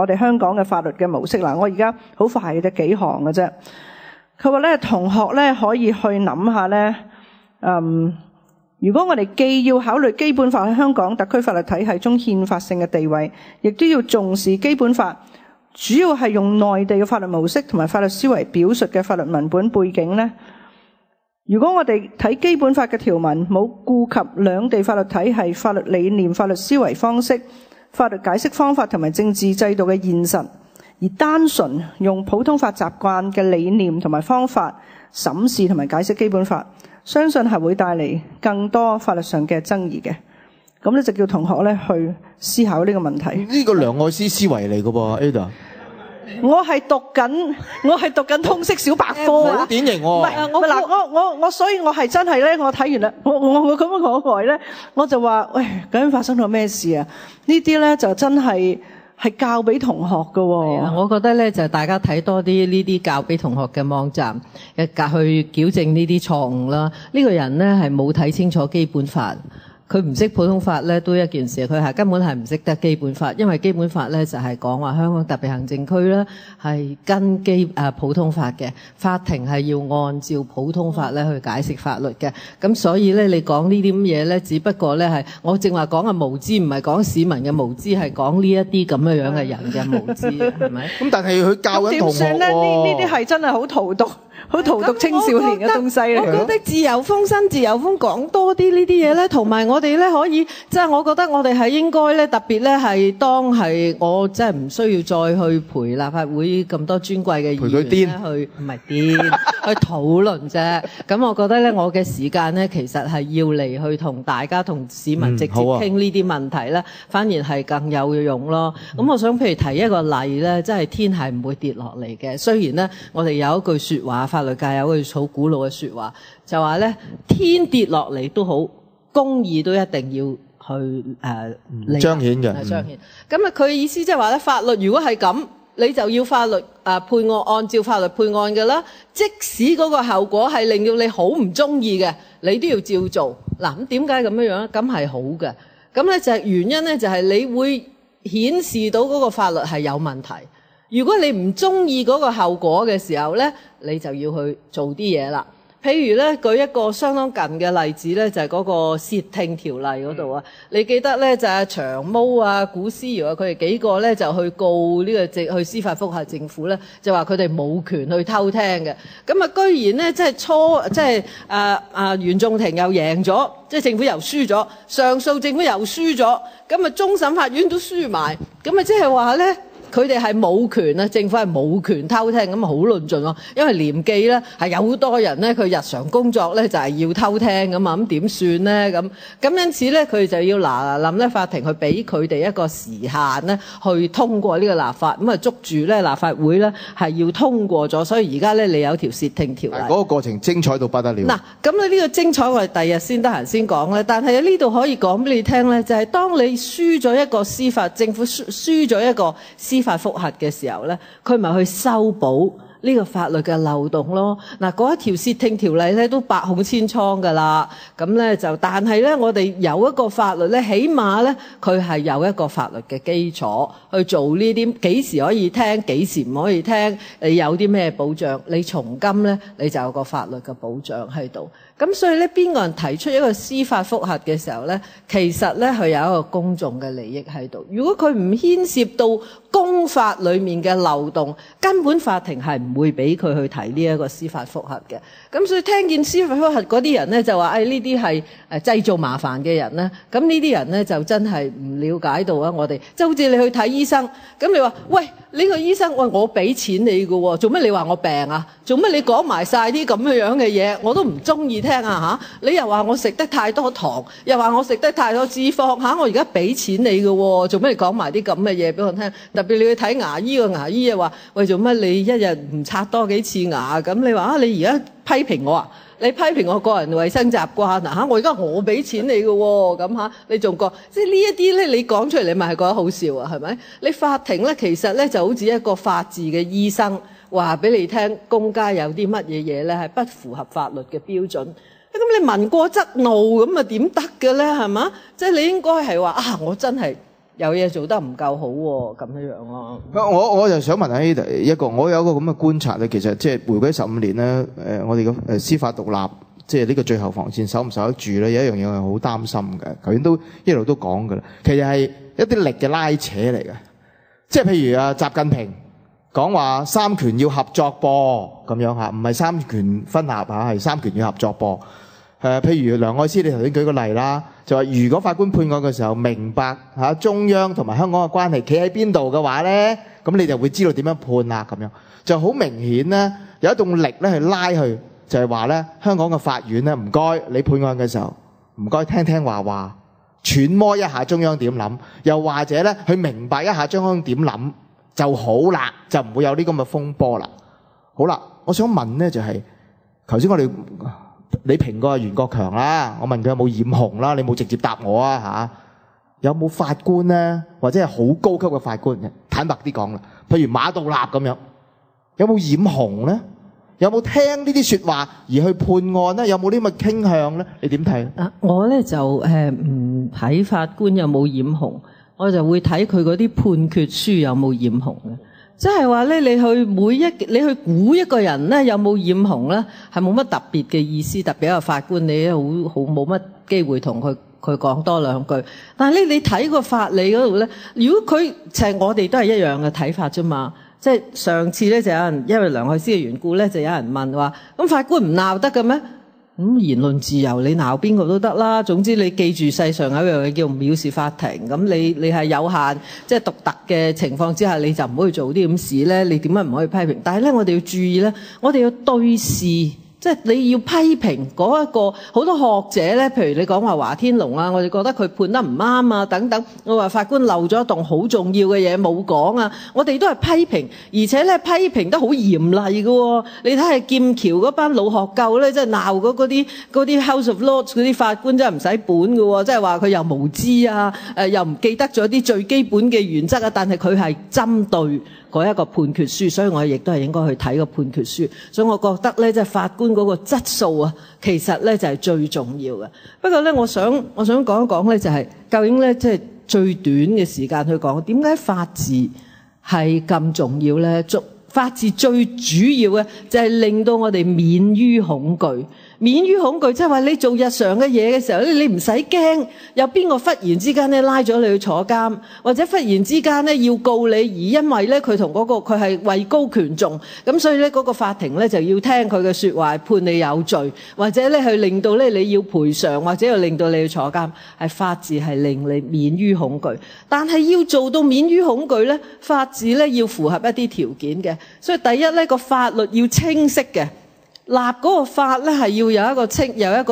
哋香港嘅法律嘅模式。嗱，我而家好快嘅啫，幾行嘅啫。佢話咧，同學咧可以去諗下咧，如果我哋既要考慮基本法喺香港特區法律體系中憲法性嘅地位，亦都要重視基本法主要係用內地嘅法律模式同埋法律思維表述嘅法律文本背景呢，如果我哋睇基本法嘅條文冇顧及兩地法律體系、法律理念、法律思維方式、法律解釋方法同埋政治制度嘅現實，而單純用普通法習慣嘅理念同埋方法審視同埋解釋基本法，相信係會帶嚟更多法律上嘅爭議嘅。咁咧就叫同學咧去思考呢個問題。呢個梁愛詩思維嚟嘅噃 Ada。我係讀緊通識小百科啊！好典型喎。唔係我所以我係真係咧，我睇完啦，我咁樣講咧，我就話喂，究竟發生咗咩事啊？呢啲咧就真係教俾同學㗎喎。我覺得咧就大家睇多啲呢啲教俾同學嘅網站，去矯正呢啲錯誤啦。呢個人咧係冇睇清楚基本法。佢唔識普通法咧都一件事，佢係根本係唔識得基本法，因為基本法咧就係講話香港特別行政區咧係跟普通法嘅，法庭係要按照普通法咧去解釋法律嘅。咁所以咧你講呢啲咁嘢咧，只不過咧係我正話講嘅無知，唔係講市民嘅無知，係講呢一啲咁樣嘅人嘅無知，係咪？咁但係佢教緊同學喎。點算咧？呢啲係真係好荼毒青少年嘅東西嚟。我覺得自由風新自由風講多啲呢啲嘢咧，同埋我哋咧可以，即係我覺得我哋係應該咧特別咧係當係我真係唔需要再去陪立法會咁多尊貴嘅議員咧去，唔係癲去討論啫。咁我覺得咧我嘅時間咧其實係要嚟去同大家同市民直接傾呢啲問題咧，反而係更有用咯。咁我想譬如提一個例咧，即係天係唔會跌落嚟嘅。雖然咧我哋有一句説話，法律界有一句好古老嘅説話，就話咧天跌落嚟都好，公義都一定要去彰顯嘅。彰顯。咁啊，佢意思即係話咧，法律如果係咁，你就要法律判案，按照法律判案嘅啦。即使嗰個後果係令到你好唔中意嘅，你都要照做。嗱，咁點解咁樣樣咧？咁係好嘅。咁咧就係原因咧，就係你會顯示到嗰個法律係有問題。如果你唔中意嗰個後果嘅時候咧，你就要去做啲嘢啦。譬如咧，舉一個相當近嘅例子咧，就係嗰個竊聽條例嗰度啊。你記得咧，就係長毛啊、古思堯啊，佢哋幾個咧就去告呢個去司法覆核政府咧，就話佢哋冇權去偷聽嘅。咁啊，居然咧即係原訟庭又贏咗，即係政府又輸咗，上訴政府又輸咗，咁啊終審法院都輸埋，咁啊即係話咧。佢哋係冇權啊，政府係冇權偷聽，咁啊好論盡咯。因為廉記咧係有好多人咧，佢日常工作咧就係要偷聽咁啊，咁點算咧？咁因此咧，佢哋就要嗱臨咧，法庭去俾佢哋一個時限咧，去通過呢個立法，咁啊捉住咧立法會咧係要通過咗，所以而家咧你有條竊聽條例。嗰個過程精彩到不得了。嗱，咁咧呢個精彩我哋第日先得閒先講咧，但係呢度可以講俾你聽咧，就係當你輸咗一個司法，政府輸咗一個司法覆核嘅時候咧，佢咪去修補呢個法律嘅漏洞咯。嗱，嗰一條竊聽條例咧都百孔千瘡㗎啦。咁咧就，但係咧我哋有一個法律咧，起碼咧佢係有一個法律嘅基礎去做呢啲幾時可以聽，幾時唔可以聽，你有啲咩保障？你從今咧你就有個法律嘅保障喺度。咁所以咧，邊個人提出一個司法覆核嘅時候咧，其實咧佢有一個公眾嘅利益喺度。如果佢唔牽涉到公法裡面嘅漏洞，根本法庭係唔會俾佢去提呢一個司法覆核嘅。咁所以聽見司法覆核嗰啲人咧就話：呢啲係製造麻煩嘅人咧。咁呢啲人咧就真係唔了解到啊！我哋即係好似你去睇醫生，咁你話：喂，呢個醫生，喂，我俾錢你㗎喎，做咩你話我病啊？做咩你講埋晒啲咁樣嘅嘢，我都唔中意聽啊嚇！你又話我食得太多糖，又話我食得太多脂肪嚇，我而家俾錢你㗎喎，做咩你講埋啲咁嘅嘢俾我聽？特別你去睇牙醫，個牙醫又話：喂，做乜你一日唔刷多幾次牙？咁你話你而家批評我啊？你批評我個人衞生習慣啊嚇！我而家我俾錢你㗎喎，咁嚇你仲覺即係呢一啲咧？你講出嚟你咪係覺得好笑啊？係咪？你法庭咧其實咧就好似一個法治嘅醫生，話俾你聽公家有啲乜嘢嘢咧係不符合法律嘅標準。咁你聞過則怒咁啊點得嘅咧？係嘛？即係你應該係話啊，我真係有嘢做得唔夠好喎，咁樣咯。我就想問下一個，我有一個咁嘅觀察咧，其實即係回歸15年咧，我哋嘅司法獨立，即係呢個最後防線守唔守得住咧？有一樣嘢我係好擔心嘅，頭先都一路都講㗎啦。其實係一啲力嘅拉扯嚟嘅，即係譬如啊，習近平講話三權要合作噃，咁樣嚇，唔係三權分立嚇，係三權要合作噃。譬如梁愛詩，你頭先舉個例啦，就話如果法官判案嘅時候明白中央同埋香港嘅關係企喺邊度嘅話咧，咁你就會知道點樣判啦。咁樣就好明顯咧，有一種力咧去拉去，就係話咧香港嘅法院咧，唔該你判案嘅時候，唔該聽聽話話，揣摩一下中央點諗，又或者咧去明白一下中央點諗就好啦，就唔會有呢咁嘅風波啦。好啦，我想問咧就係頭先你評過袁國強啦，我問佢有冇染紅啦，你冇直接答我啊嚇。有冇法官咧，或者係好高級嘅法官？坦白啲講啦，譬如馬道立咁樣，有冇染紅咧？有冇聽呢啲説話而去判案咧？有冇呢咁嘅傾向咧？你點睇？我咧就唔睇法官有冇染紅，我就會睇佢嗰啲判決書有冇染紅嘅。即係話咧，你去估一個人咧有冇染紅咧，係冇乜特別嘅意思。特別一個法官，你好冇乜機會同佢講多兩句。但係咧，你睇個法理嗰度咧，如果佢其實我哋都係一樣嘅睇法啫嘛。即係上次咧就有人因為梁愛詩嘅緣故咧，就有人問話：咁法官唔鬧得嘅咩？咁言論自由，你鬧邊個都得啦。總之你記住世上有一樣嘢叫藐視法庭。咁你係有限，即係獨特嘅情況之下，你就唔可以做啲咁事咧。你點解唔可以批評？但係咧，我哋要注意咧，我哋要對事。即係你要批評嗰一個好多學者咧，譬如你講話華天龍啊，我哋覺得佢判得唔啱啊等等。我話法官漏咗一棟好重要嘅嘢冇講啊，我哋都係批評，而且咧批評得好嚴厲嘅喎。你睇下劍橋嗰班老學究咧，即係鬧嗰啲 House of Lords 嗰啲法官真係唔使本嘅喎，即係話佢又無知啊，又唔記得咗啲最基本嘅原則啊，但係佢係針對嗰一個判決書，所以我亦都係應該去睇個判決書。所以我覺得咧，即係法官嗰個質素啊，其實咧就係最重要嘅。不過咧，我想講一講咧，就係究竟咧，即係最短嘅時間去講，點解法治係咁重要咧？法治最主要嘅就係令到我哋免於恐懼。免於恐懼，即係話你做日常嘅嘢嘅時候咧，你唔使驚有邊個忽然之間咧拉咗你去坐監，或者忽然之間咧要告你，而因為咧佢同嗰個佢係位高權重，咁所以咧嗰個法庭咧就要聽佢嘅說話，判你有罪，或者咧去令到咧你要賠償，或者又令到你去坐監。係法治係令你免於恐懼，但係要做到免於恐懼咧，法治咧要符合一啲條件嘅。所以第一咧，個法律要清晰嘅。立嗰個法咧係要有一個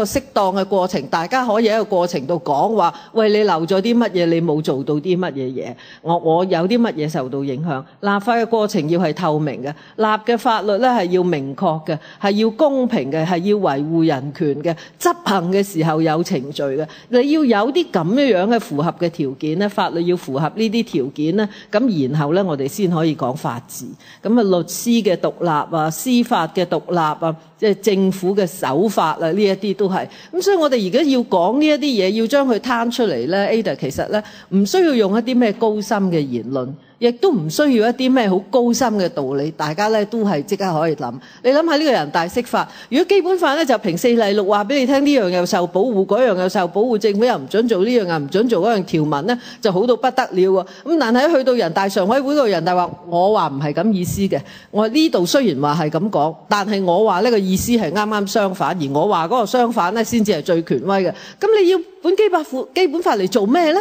適當嘅過程，大家可以喺個過程度講話，喂，你漏咗啲乜嘢，你冇做到啲乜嘢嘢，我有啲乜嘢受到影響。立法嘅過程要係透明嘅，立嘅法律咧係要明確嘅，係要公平嘅，係要維護人權嘅，執行嘅時候有程序嘅。你要有啲咁樣嘅符合嘅條件咧，法律要符合呢啲條件咧，咁然後咧我哋先可以講法治。咁啊，律師嘅獨立啊，司法嘅獨立啊。即係政府嘅手法啦，呢一啲都係咁，所以我哋而家要講呢一啲嘢，要將佢攤出嚟咧。Ada 其實咧唔需要用一啲咩高深嘅言論，亦都唔需要一啲咩好高深嘅道理，大家咧都係即刻可以諗。你諗下呢個人大釋法，如果基本法咧就平四例六話俾你聽，呢樣又受保護，嗰樣又受保護，政府又唔準做呢樣又唔準做嗰樣，條文咧就好到不得了喎。咁但係去到人大常委會個人大話，我話唔係咁意思嘅，我呢度雖然話係咁講，但係我話呢個意思係啱啱相反，而我話嗰個相反咧先至係最權威嘅。咁你要本基本法嚟做咩咧？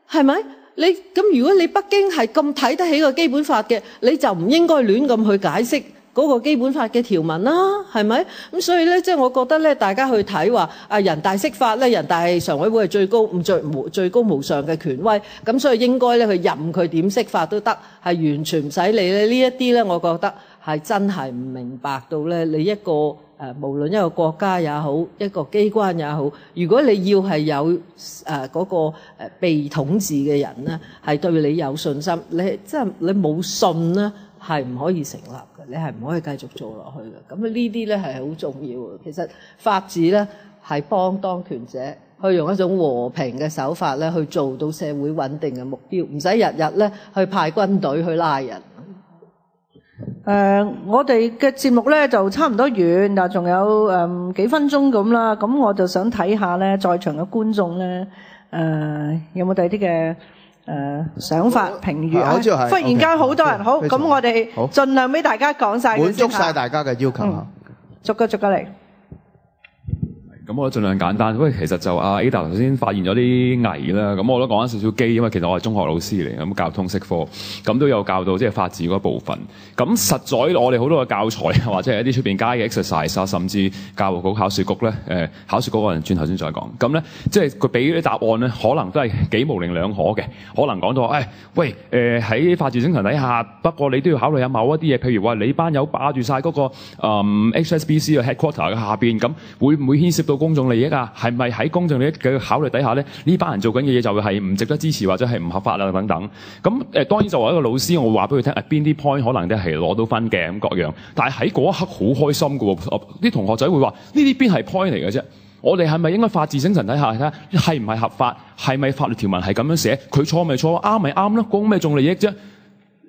係咪？咁如果你北京係咁睇得起個基本法嘅，你就唔應該亂咁去解釋嗰個基本法嘅條文啦，係咪？咁所以咧，即係我覺得咧，大家去睇話人大釋法咧，人大常委會係最高無上嘅權威，咁所以應該咧去任佢點釋法都得，係完全唔使理咧。呢一啲咧，我覺得係真係唔明白到咧，你一個無論一個國家也好，一個機關也好，如果你要係有嗰個被統治嘅人咧，係對你有信心，你冇信咧，係唔可以成立嘅，你係唔可以繼續做落去嘅。咁呢啲咧係好重要嘅。其實法治咧係幫當權者去用一種和平嘅手法咧，去做到社會穩定嘅目標，唔使日日咧去派軍隊去拉人。我哋嘅節目咧就差唔多完，但仲有幾分鐘咁啦。咁我就想睇下咧，在場嘅觀眾咧，有冇第啲嘅想法評語啊？忽然間好多人，好，咁我哋盡量俾大家講晒，滿足晒大家嘅要求。逐個嚟。咁我都盡量簡單。不過其實就Ada 頭先發現咗啲危啦，咁我都講緊少少機，因為其實我係中學老師嚟，咁教通識科，咁都有教到即係法治嗰部分。咁實在我哋好多嘅教材或者係一啲出邊街嘅 exercise 啊，甚至教育局、考試局咧，考試局嗰人轉頭先再講。咁咧，即係佢俾啲答案咧，可能都係幾模棱兩可嘅。可能講到喂，喺法治精神底下，不過你都要考慮下某一啲嘢，譬如話你班友霸住晒嗰個HSBC 嘅 headquarter 嘅下邊，咁會唔會牽涉到公眾利益啊？係咪喺公眾利益嘅考慮底下咧，呢班人做緊嘅嘢就係唔值得支持或者係唔合法啊等等？咁當然作為一個老師，我會話俾佢聽，邊啲 point 可能都係攞到分嘅咁各樣。但係喺嗰一刻好開心㗎喎，啲同學仔會話：呢啲邊係 point 嚟嘅啫？我哋係咪應該法治精神底下睇下係唔係合法？係咪法律條文係咁樣寫？佢錯咪錯，啱咪啱咯，講咩眾利益啫？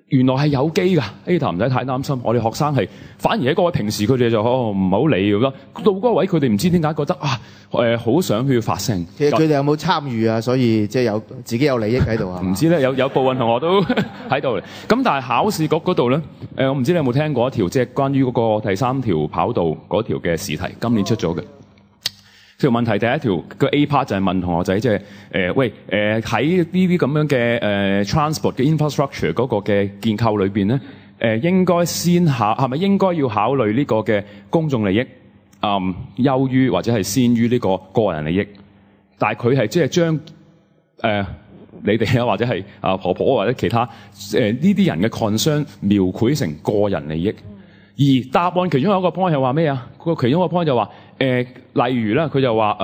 原來係有機㗎，Ada 唔使太擔心。我哋學生係反而喺嗰位平時佢哋就唔好理咁咯。到嗰位佢哋唔知點解覺得好想去發聲。其實佢哋有冇參與啊？所以即係有自己有利益喺度啊？唔知咧，有部分同學都喺度。咁但係考試局嗰度咧，我唔知你有冇聽過一條即係關於嗰個第3條跑道嗰條嘅試題，今年出咗嘅。條問題第一條個 A part 就係問同學仔，即係喂喺呢啲咁樣嘅transport 嘅 infrastructure 嗰個嘅建構裏邊咧，應該係咪應該要考慮呢個嘅公眾利益優於或者係先於呢個個人利益？但係佢係即係將你哋啊或者係婆婆或者其他呢啲人嘅 concern 描繪成個人利益。而答案其中一個 point 係話咩啊？其中一個 point 就話例如咧，佢就話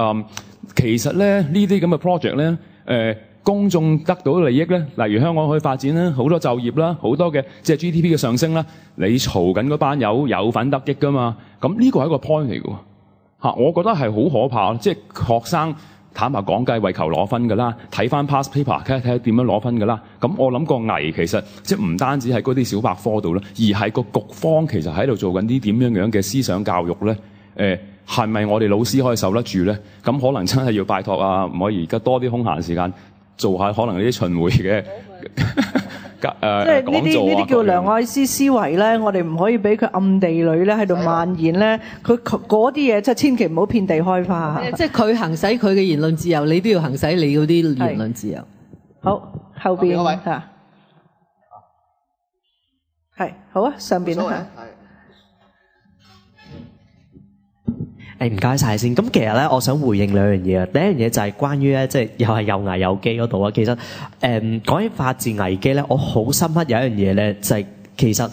其實咧呢啲咁嘅 project 咧，公眾得到利益咧，例如香港可以發展啦，好多就業啦，好多嘅即係 GDP 嘅上升啦，你嘈緊嗰班友有份得益噶嘛？咁呢個係一個 point 嚟嘅喎，我覺得係好可怕，即係學生。坦白講，梗係為求攞分㗎啦，睇翻 past paper，睇下點樣攞分㗎啦。咁我諗個危其實即係唔單止喺嗰啲小百科度咧，而係個局方其實喺度做緊啲點樣嘅思想教育咧。係咪我哋老師可以受得住咧？咁可能真係要拜託唔可以而家多啲空閒時間做下可能呢啲巡迴嘅。即係呢啲叫梁愛詩思維咧，我哋唔可以俾佢暗地裏咧喺度蔓延咧。佢嗰啲嘢即係千祈唔好遍地開花。即係佢行使佢嘅言論自由，你都要行使你嗰啲言論自由。好，後邊嗰位嚇，係好啊，上邊啦。唔該晒先。咁其實咧，我想回應兩樣嘢啊。第一樣嘢就係關於咧，即係又係有危有機嗰度啊。其實講起法治危機咧，我好深刻有一樣嘢咧，就係其實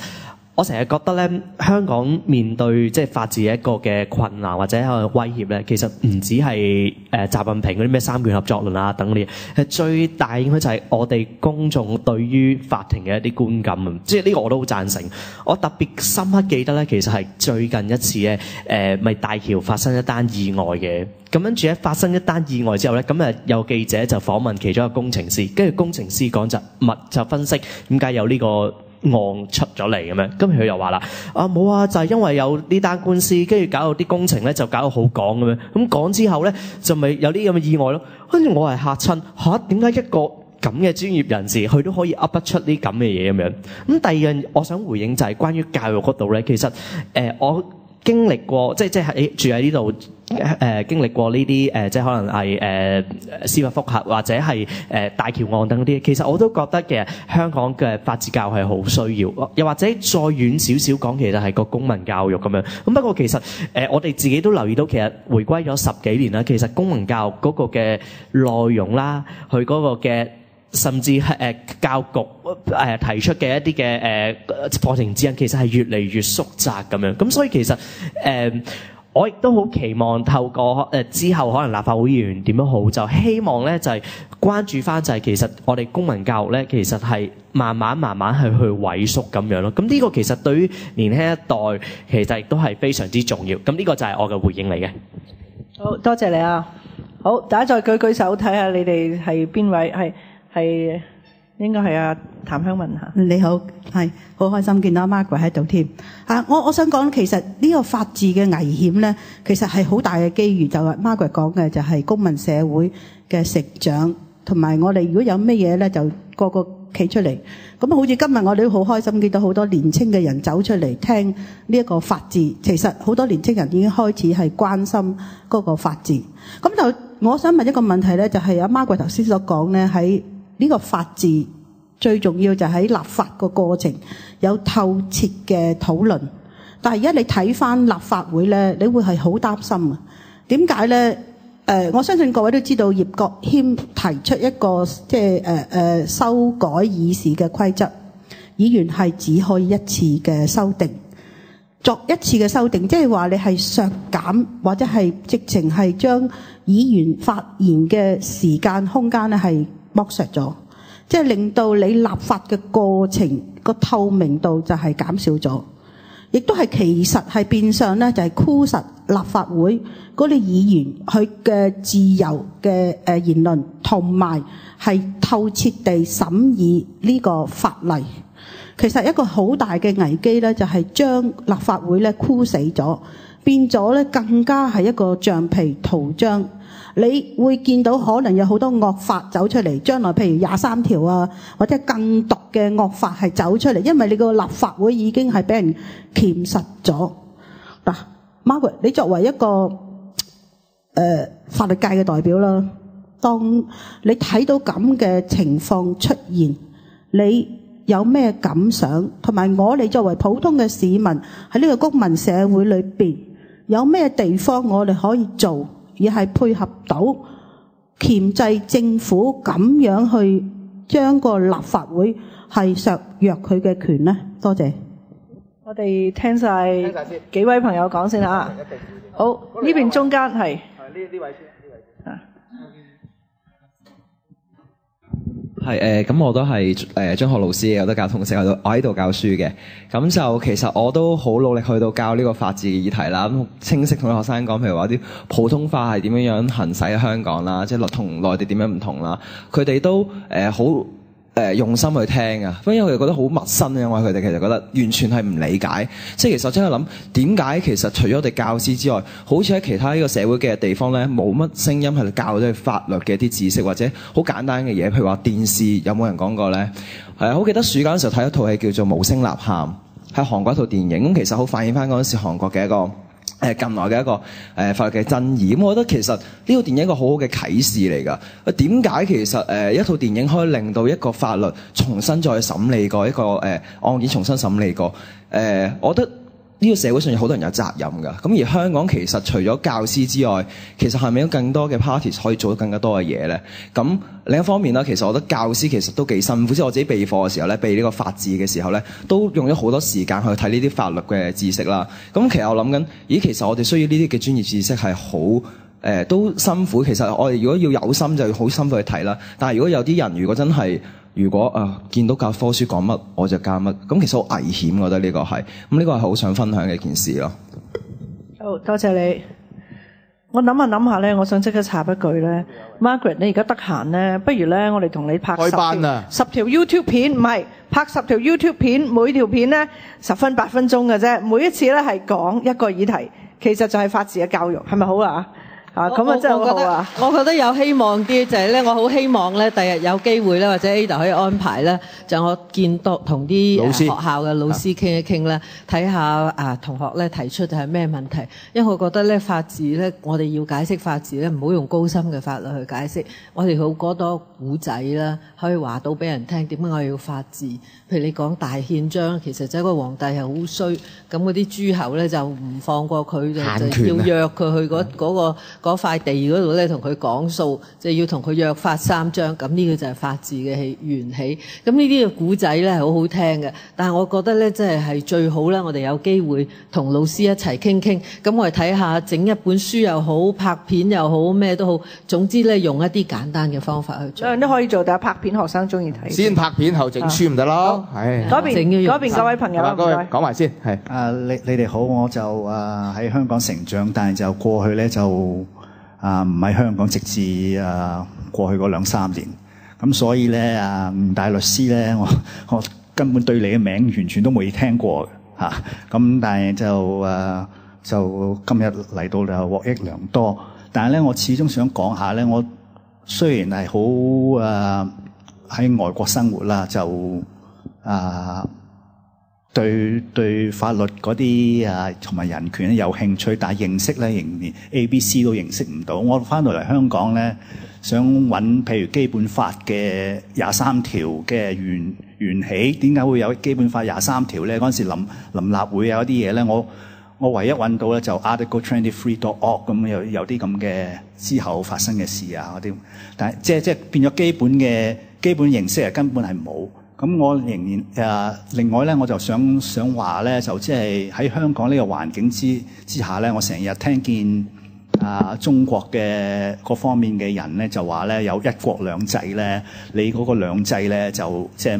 我成日覺得咧，香港面對即係法治一個嘅困難或者一個威脅咧，其實唔止係習近平嗰啲咩三權合作論啊等嗰啲，係最大影響就係我哋公眾對於法庭嘅一啲觀感啊！即係呢個我都好贊成。我特別深刻記得咧，其實係最近一次咧，咪大橋發生一單意外嘅。咁跟住咧發生一單意外之後咧，咁有記者就訪問其中一個工程師，跟住工程師講就分析點解有呢個案出咗嚟咁樣，跟住佢又話啦，冇啊，就係因為有呢單官司，跟住搞到啲工程咧就搞到好趕咁樣，咁講之後咧就咪有啲咁嘅意外咯。跟住我係嚇親嚇，點解一個咁嘅專業人士佢都可以噏得出啲咁嘅嘢咁樣？咁第二樣我想回應就係關於教育嗰度咧，其實我經歷過即係住喺呢度經歷過呢啲即係可能係司法覆核或者係大橋案等啲，其實我都覺得嘅香港嘅法治教育係好需要，又或者再遠少少講，其實係個公民教育咁樣。咁不過其實我哋自己都留意到，其實回歸咗10幾年啦，其實公民教育嗰個嘅內容啦，佢嗰個嘅甚至係教育局提出嘅一啲嘅課程指引，其實係越嚟越縮窄咁樣。咁所以其實我亦都好期望透過之後可能立法會議員點樣好，就希望咧就係關注翻就係其實我哋公民教育咧，其實係慢慢係去萎縮咁樣咯。咁呢個其實對於年輕一代其實亦都係非常之重要。咁呢個就係我嘅回應嚟嘅。好多謝你啊！好，大家再舉手睇下你哋係邊位？係應該係阿譚香文嚇。你好，係好開心見到阿 Margaret 喺度添。我想講其實呢個法治嘅危險咧，其實係好大嘅機遇。就係 Margaret 講嘅就係公民社會嘅成長，同埋我哋如果有咩嘢咧，就個個企出嚟。咁好似今日我哋都好開心見到好多年青嘅人走出嚟聽呢一個法治。其實好多年青人已經開始係關心嗰個法治。咁就我想問一個問題咧，就係阿 Margaret 頭先所講咧，喺呢個法治最重要就喺立法個過程有透徹嘅討論，但係而家你睇翻立法會咧，你會係好擔心啊？點解咧？我相信各位都知道葉國謙提出一個即係修改議事嘅規則，議員係只可以一次嘅修訂，作一次嘅修訂，即係話你係削減或者係直情係將議員發言嘅時間空間咧係剝削咗，即係令到你立法嘅過程個透明度就係減少咗，亦都係其實係變相咧就係箍實立法會嗰啲議員佢嘅自由嘅言論，同埋係透徹地審議呢個法例。其實一個好大嘅危機咧，就係將立法會咧箍死咗，變咗咧更加係一個橡皮圖章。你會見到可能有好多惡法走出嚟，將來譬如23條啊，或者更毒嘅惡法係走出嚟，因為你個立法會已經係俾人鉗實咗。嗱，Margaret，你作為一個法律界嘅代表啦，當你睇到咁嘅情況出現，你有咩感想？同埋我哋作為普通嘅市民喺呢個公民社會裏邊，有咩地方我哋可以做？而係配合到鉗制政府咁樣去將個立法會係削弱佢嘅權呢？多謝。我哋聽晒幾位朋友講先嚇。好，呢邊中間係。呢位先。係咁我都係中學老師嘅，有得教通識，我喺度教書嘅。咁就其實我都好努力去到教呢個法治嘅議題啦。咁清晰同啲學生講，譬如話啲普通法係點樣行使喺香港啦，即係同內地點樣唔同啦。佢哋都好用心去聽啊，因為佢哋覺得好陌生，因為佢哋其實覺得完全係唔理解。即係其實我真係諗點解其實除咗我哋教師之外，好似喺其他呢個社會嘅地方咧，冇乜聲音係教咗法律嘅一啲知識，或者好簡單嘅嘢，譬如話電視有冇人講過咧？好記得暑假嗰時候睇一套戲叫做《無聲吶喊》，係韓國一套電影。咁其實好反映翻嗰陣時韓國嘅一個近來嘅一個法律嘅爭議。咁我覺得其實呢套電影一個好好嘅啟示嚟㗎。點解其實一套電影可以令到一個法律重新再審理過，一個案件重新審理過？我覺得呢個社會上有好多人有責任㗎，咁而香港其實除咗教師之外，其實係咪有更多嘅 parties 可以做到更加多嘅嘢咧？咁另一方面咧，其實我覺得教師其實都幾辛苦，即係我自己備課嘅時候咧，備呢個法治嘅時候咧，都用咗好多時間去睇呢啲法律嘅知識啦。咁其實我諗緊，咦，其實我哋需要呢啲嘅專業知識係好都辛苦。其實我哋如果要有心就好辛苦去睇啦。但係如果有啲人如果真係見到教科書講乜我就教乜，咁其實好危險，我覺得呢個係咁，呢個係好想分享嘅一件事咯。好多謝你。我諗下咧，我想即刻插一句咧 ，Margaret 你而家得閒咧，不如咧我哋同你拍10條 YouTube 片，唔係拍10條 YouTube 片，每條片咧10分8分鐘嘅啫，每一次咧係講一個議題，其實就係法治嘅教育，係咪好啊？咁啊真係好啊！我覺得有希望啲就係咧，我好希望咧，第日有機會咧，或者 Ada 可以安排咧，就我見到同啲學校嘅老師傾一傾咧，睇下同學咧提出係咩問題。因為我覺得咧法治咧，我哋要解釋法治咧，唔好用高深嘅法律去解釋。我哋好多古仔啦，可以話到俾人聽點解我哋要法治。譬如你講大憲章，其實就係個皇帝係好衰，咁嗰啲諸侯咧就唔放過佢，就要約佢去嗰塊地嗰度咧，同佢講數，就要同佢約法3章。咁呢個就係法治嘅緣起。咁呢啲嘅古仔咧係好好聽嘅，但係我覺得咧，即係最好咧，我哋有機會同老師一齊傾傾。咁我哋睇下整一本書又好，拍片又好，咩都好。總之咧，用一啲簡單嘅方法去做。都可以做，但係拍片學生中意睇。先拍片後整書唔得咯。嗰邊各位朋友，各位講埋先，係你哋好，我就喺香港成長，但係就過去咧就唔喺香港，直至過去嗰2-3年，咁所以咧吳大律師咧，我根本對你嘅名完全都未聽過嚇，咁但係就今日嚟到就獲益良多，但係咧我始終想講下咧，我雖然係好喺外國生活啦，就對法律嗰啲同埋人權有興趣，但係認識咧仍然 ABC 都認識唔到。我翻到嚟香港咧，想揾譬如基本法嘅23條嘅緣起，點解會有基本法23條咧？嗰陣時臨立會有一啲嘢咧，我唯一揾到咧就 article23.org 咁有啲咁嘅之後發生嘅事啊嗰啲，但係即係變咗基本認識根本係冇。咁我仍然另外咧，我就想話咧，就即係喺香港呢個環境之下咧，我成日聽見中國嘅各方面嘅人咧，就話咧有一國兩制咧，你嗰個兩制咧就即係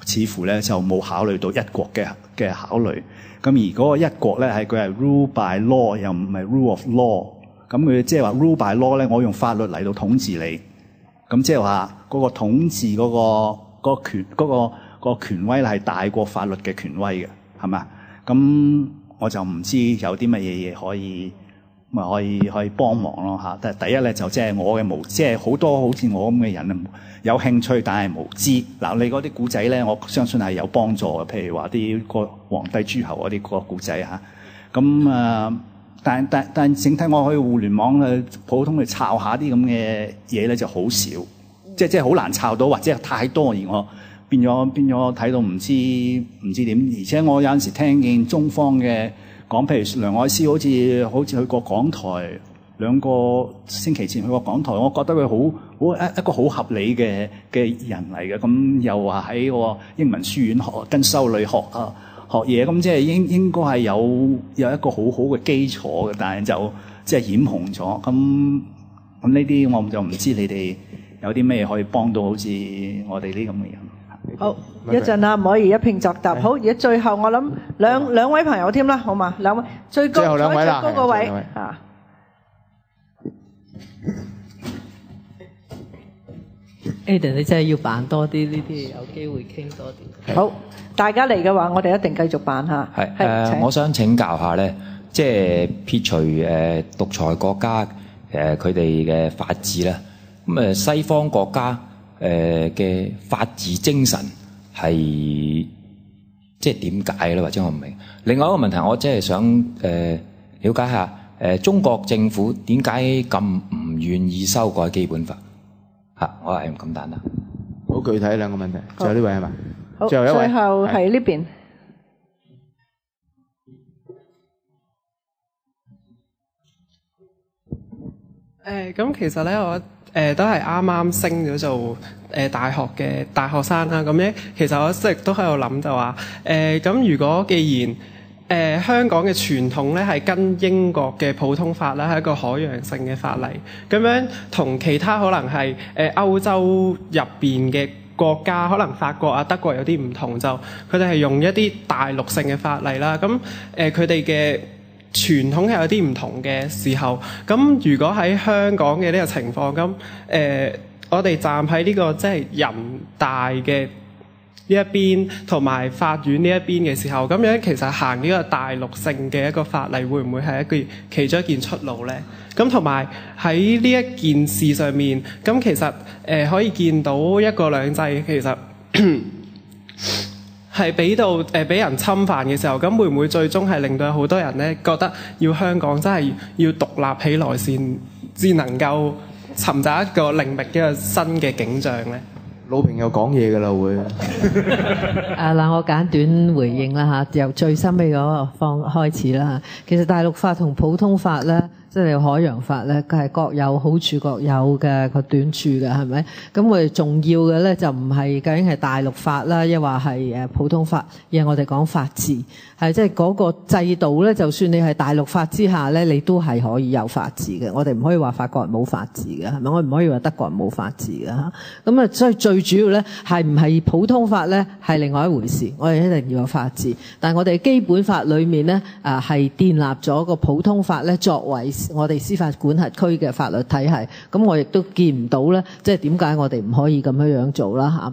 似乎咧就冇考慮到一國嘅考慮。咁而嗰個一國咧係佢係 rule by law 又唔係 rule of law。咁佢即係話 rule by law 咧，我用法律嚟到統治你。咁即係話嗰個統治嗰個權威係大過法律嘅權威嘅，係嘛？咁我就唔知有啲乜嘢嘢可以幫忙咯嚇。但係第一咧就即係我嘅無知，即係好多好似我咁嘅人有興趣但係無知。嗱，你嗰啲古仔咧，我相信係有幫助嘅。譬如話啲個皇帝諸侯嗰啲個古仔嚇。咁但整體我可以互聯網普通去抄下啲咁嘅嘢咧就好少。即係好難抄到，或者係太多而我變咗睇到唔知點。而且我有陣時聽見中方嘅講，譬如梁愛詩好似去過港台2個星期前去過港台，我覺得佢一個好合理嘅人嚟嘅。咁又話喺個英文書院跟修女學嘢，咁即係應該係有一個好好嘅基礎嘅，但係就即係染紅咗。咁呢啲我就唔知你哋有啲咩可以幫到好似我哋呢咁嘅人？好，一陣啦，唔可以一拼作答。好，而家最後我諗兩位朋友添啦，好嘛？兩位最後兩位啦，最高個位啊！ Ada， 你真係要扮多啲呢啲，有機會傾多啲。好，大家嚟嘅話，我哋一定繼續扮下。我想請教下咧，即係撇除獨裁國家佢哋嘅法治咧。咁西方國家嘅法治精神係即係點解咧？或者我唔明。另外一個問題，我即係想了解下中國政府點解咁唔願意修改基本法？我係咁簡單。好具體兩個問題，最後呢位係嘛？好，最後一位。最後係呢邊。咁其實咧，我都係啱啱升咗做大學嘅大學生啦。咁咧，其實我一直都喺度諗就話，咁如果既然香港嘅傳統咧係跟英國嘅普通法啦，係一個海洋性嘅法例，咁樣同其他可能係歐洲入邊嘅國家，可能法國啊、德國有啲唔同，就佢哋係用一啲大陸性嘅法例啦。咁佢哋嘅傳統係有啲唔同嘅時候，咁如果喺香港嘅呢個情況，咁我哋站喺呢個即係人大嘅呢一邊同埋法院呢一邊嘅時候，咁樣其實行呢個大陸性嘅一個法例，會唔會係一個其中一件出路呢？咁同埋喺呢一件事上面，咁其實可以見到一國兩制其實係俾人侵犯嘅時候，咁會唔會最終係令到好多人咧覺得要香港真係要獨立起來先能夠尋找一個另覓一個新嘅景象咧？老平又講嘢㗎啦，會。嗱，我簡短回應啦嚇，由最深尾嗰個方開始啦嚇。其實大陸法同普通法咧，即係海洋法咧，佢係各有好處各有嘅個短處嘅，係咪？咁我哋重要嘅咧就唔係究竟係大陸法啦，亦或係普通法，而係我哋講法治，係即係嗰個制度咧。就算你係大陸法之下咧，你都係可以有法治嘅。我哋唔可以話法國人冇法治嘅，係咪？我唔可以話德國人冇法治嘅嚇。咁啊，所以最主要咧係唔係普通法咧係另外一回事。我哋一定要有法治，但係我哋基本法裏面咧係建立咗個普通法咧作為我哋司法管轄區嘅法律體系，咁我亦都見唔到咧，即係點解我哋唔可以咁樣做啦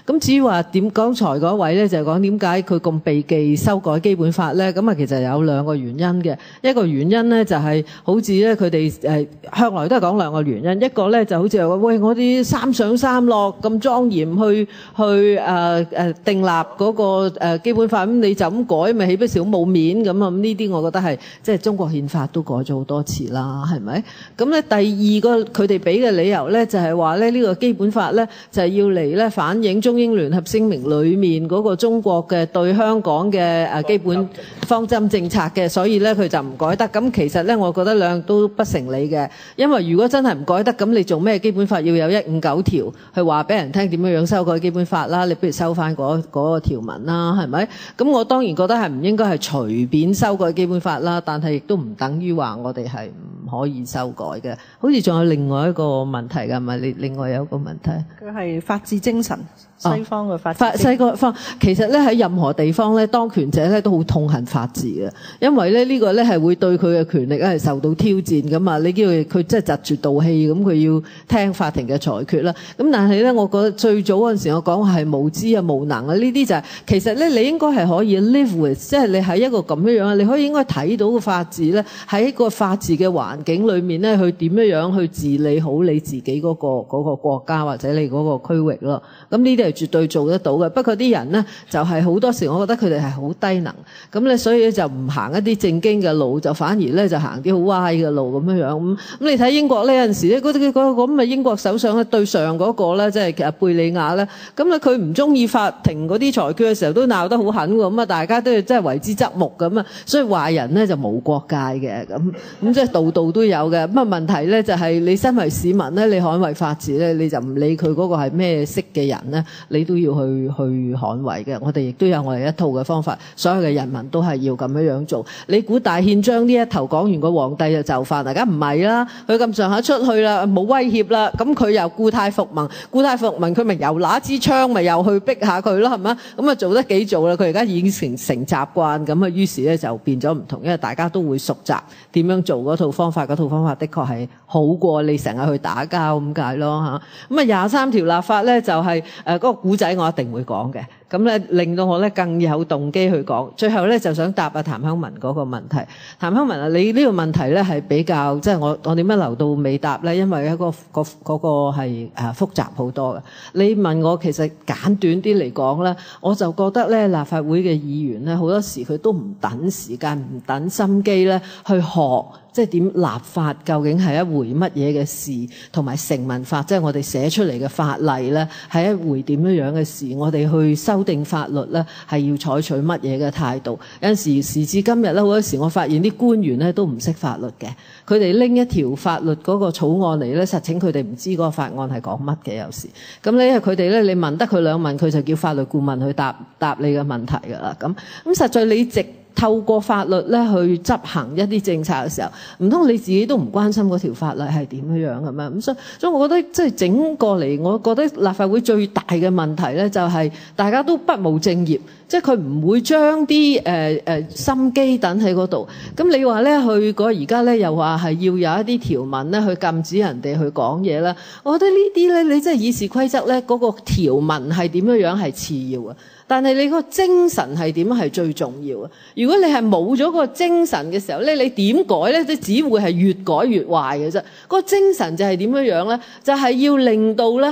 嚇？咁至於話點，剛才嗰位咧就係講點解佢咁避忌修改基本法咧？咁啊，其實有兩個原因嘅。一個原因咧就係好似咧佢哋向來都係講兩個原因，一個咧就好似話喂，我啲三上三落咁莊嚴去訂立嗰個基本法，咁你就咁改咪豈不是好冇面咁啊？咁呢啲我覺得係即係中國憲法都改咗好多次啦，係咪？咁咧第二個佢哋俾嘅理由咧就係話咧呢個基本法咧就係要嚟咧反映中英聯合聲明裡面嗰個中國嘅對香港嘅基本方針政策嘅，所以咧佢就唔改得。咁其實咧我覺得兩樣都不成理嘅，因為如果真係唔改得，咁你做咩基本法要有159條去話俾人聽點樣修改基本法啦？你不如收翻嗰個條文啦，係咪？咁我當然覺得係唔應該係隨便修改基本法啦，但係亦都唔等於話我哋係唔可以修改嘅。好似仲有另外一個問題㗎，係咪？另外有一個問題，佢係法治精神。西方嘅法治，西方其實咧喺任何地方咧，當權者咧都好痛恨法治嘅，因為咧呢個咧係會對佢嘅權力咧係受到挑戰㗎嘛。你叫佢即係窒住道氣咁，佢要聽法庭嘅裁決啦。咁但係咧，我覺得最早嗰陣時我講係無知啊、無能啊，呢啲就係其實咧你應該係可以 live with， 即係你喺一個咁樣，你可以應該睇到個法治咧喺一個法治嘅環境裏面咧，去點樣去治理好你自己嗰個國家或者你嗰個區域咯。咁呢啲係絕對做得到嘅，不過啲人呢，就係好多時，我覺得佢哋係好低能，咁咧所以就唔行一啲正經嘅路，就反而咧就行啲好歪嘅路咁樣。咁你睇英國呢，有陣時咧，嗰個咁嘅英國首相咧對上嗰個咧，即係其實貝理雅咧，咁咧佢唔中意法庭嗰啲裁決嘅時候都鬧得好狠喎，咁啊大家都要即係為之側目咁啊，所以壞人咧就無國界嘅，咁即係度度都有嘅。咁啊問題咧就係你身為市民咧，你捍衛法治咧，你就唔理佢嗰個係咩色嘅人咧，你都要去捍衛嘅。我哋亦都有我哋一套嘅方法，所有嘅人民都係要咁樣做。你估大憲章呢一頭講完個皇帝就範，大家唔係啦，佢咁上下出去啦，冇威脅啦，咁佢又故態復萌，佢咪又拿支槍咪又去逼下佢咯，係咪？咁啊做得幾做啦？佢而家已經成習慣，咁啊於是咧就變咗唔同，因為大家都會熟習點樣做嗰套方法，的確係好過你成日去打交咁解咯嚇。咁啊23條立法咧就係嗰個古仔我一定會講嘅，咁咧令到我咧更有動機去講。最後咧就想答譚香文嗰個問題。譚香文啊，你呢個問題咧係比較即係我點樣留到尾答咧？因為一個嗰個係複雜好多嘅。你問我其實簡短啲嚟講咧，我就覺得咧立法會嘅議員咧好多時佢都唔等時間、唔等心機咧去學。即係點立法究竟係一回乜嘢嘅事，同埋成文法即係我哋寫出嚟嘅法例咧係一回點樣嘅事，我哋去修訂法律咧係要採取乜嘢嘅態度？有陣時時至今日咧，好多時我發現啲官員咧都唔識法律嘅，佢哋拎一條法律嗰個草案嚟咧，實情佢哋唔知嗰個法案係講乜嘅有時。咁咧，因為佢哋咧，你問得佢兩問，佢就叫法律顧問去答你嘅問題㗎啦。咁實在你透過法律咧去執行一啲政策嘅時候，唔通你自己都唔關心嗰條法例係點樣嘅咩？咁所以我覺得即係整個嚟，我覺得立法會最大嘅問題咧就係大家都不務正業，即係佢唔會將啲心機等喺嗰度。咁你話咧去而家咧又話係要有一啲條文咧去禁止人哋去講嘢啦，我覺得呢啲咧你即係議事規則咧嗰個條文係點樣係次要啊。但係你個精神係點係最重要啊！如果你係冇咗個精神嘅時候咧，你點改咧，即只會係越改越壞嘅啫。個精神就係點樣咧？就係要令到咧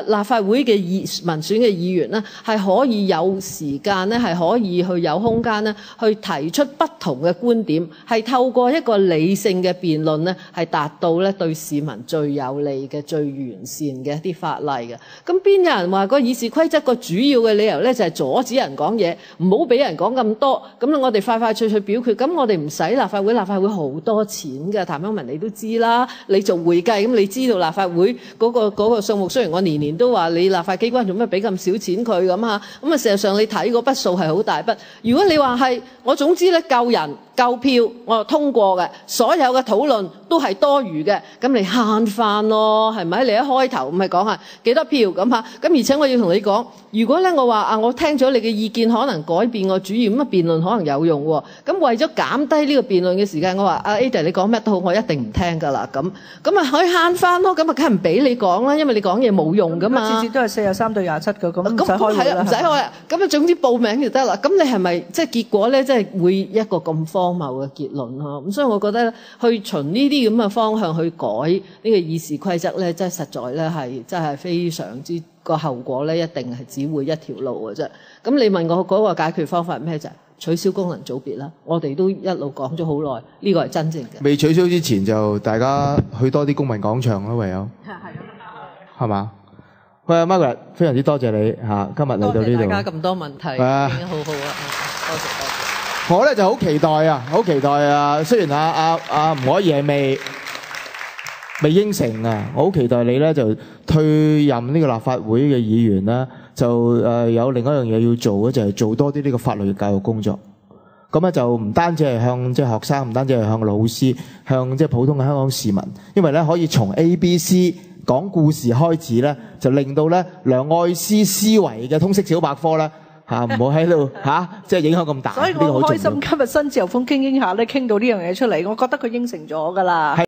立法會嘅民選嘅議員咧係可以有時間咧係可以去有空間咧去提出不同嘅觀點，係透過一個理性嘅辯論咧係達到咧對市民最有利嘅最完善嘅一啲法例嘅。咁邊有人話個議事規則個主要嘅理由咧就係阻止人講嘢，唔好俾人講咁多，咁我哋快快脆脆表決。咁我哋唔使立法會，立法會好多錢㗎。譚香文你都知啦，你做會計咁，你知道立法會嗰個數目。雖然我年年都話你立法機關做咩俾咁少錢佢咁啊，咁啊事實上你睇嗰筆數係好大筆。如果你話係我總之咧夠人夠票，我就通過嘅，所有嘅討論都係多餘嘅，咁你慳翻咯，係咪？你一開頭唔係講下幾多票咁嚇，咁而且我要同你講，如果咧我話我聽咗你嘅意見，可能改變個主意，咁啊辯論可能有用喎。咁為咗減低呢個辯論嘅時間，我話Ada 你講咩都好，我一定唔聽㗎啦。咁啊可以慳翻咯，咁啊梗係唔俾你講啦，因為你講嘢冇用㗎嘛。次次都係43對27㗎，咁唔使開會啦。唔使開啊，咁啊總之報名就得啦。咁你係咪即係結果咧，即係會一個咁荒謬嘅結論咯？咁所以我覺得去循呢啲咁嘅方向去改呢個議事規則咧，真係實在咧係真係非常之個後果咧，一定係只會一條路嘅啫。咁你問我嗰個解決方法係咩？就係取消功能組別啦。我哋都一路講咗好耐，呢個係真正嘅。未取消之前就大家去多啲公民廣場咯，唯有係嘛？喂，Margaret，非常之多謝你嚇，今日嚟到呢度。大家咁多問題，已經好好啊！多謝。我咧就好期待啊，好期待啊！雖然吳靄儀係未應承啊，我好期待你咧就退任呢個立法會嘅議員啦，就有另一樣嘢要做嘅，就係做多啲呢個法律嘅教育工作。咁咧就唔單止係向即係學生，唔單止係向老師，向即係普通嘅香港市民，因為咧可以從 ABC 講故事開始咧，就令到咧梁愛詩思維嘅通識小百科咧。唔好喺度即係影響咁大。所以我好開心，今日新自由風傾下咧，傾到呢樣嘢出嚟，我覺得佢應承咗㗎啦。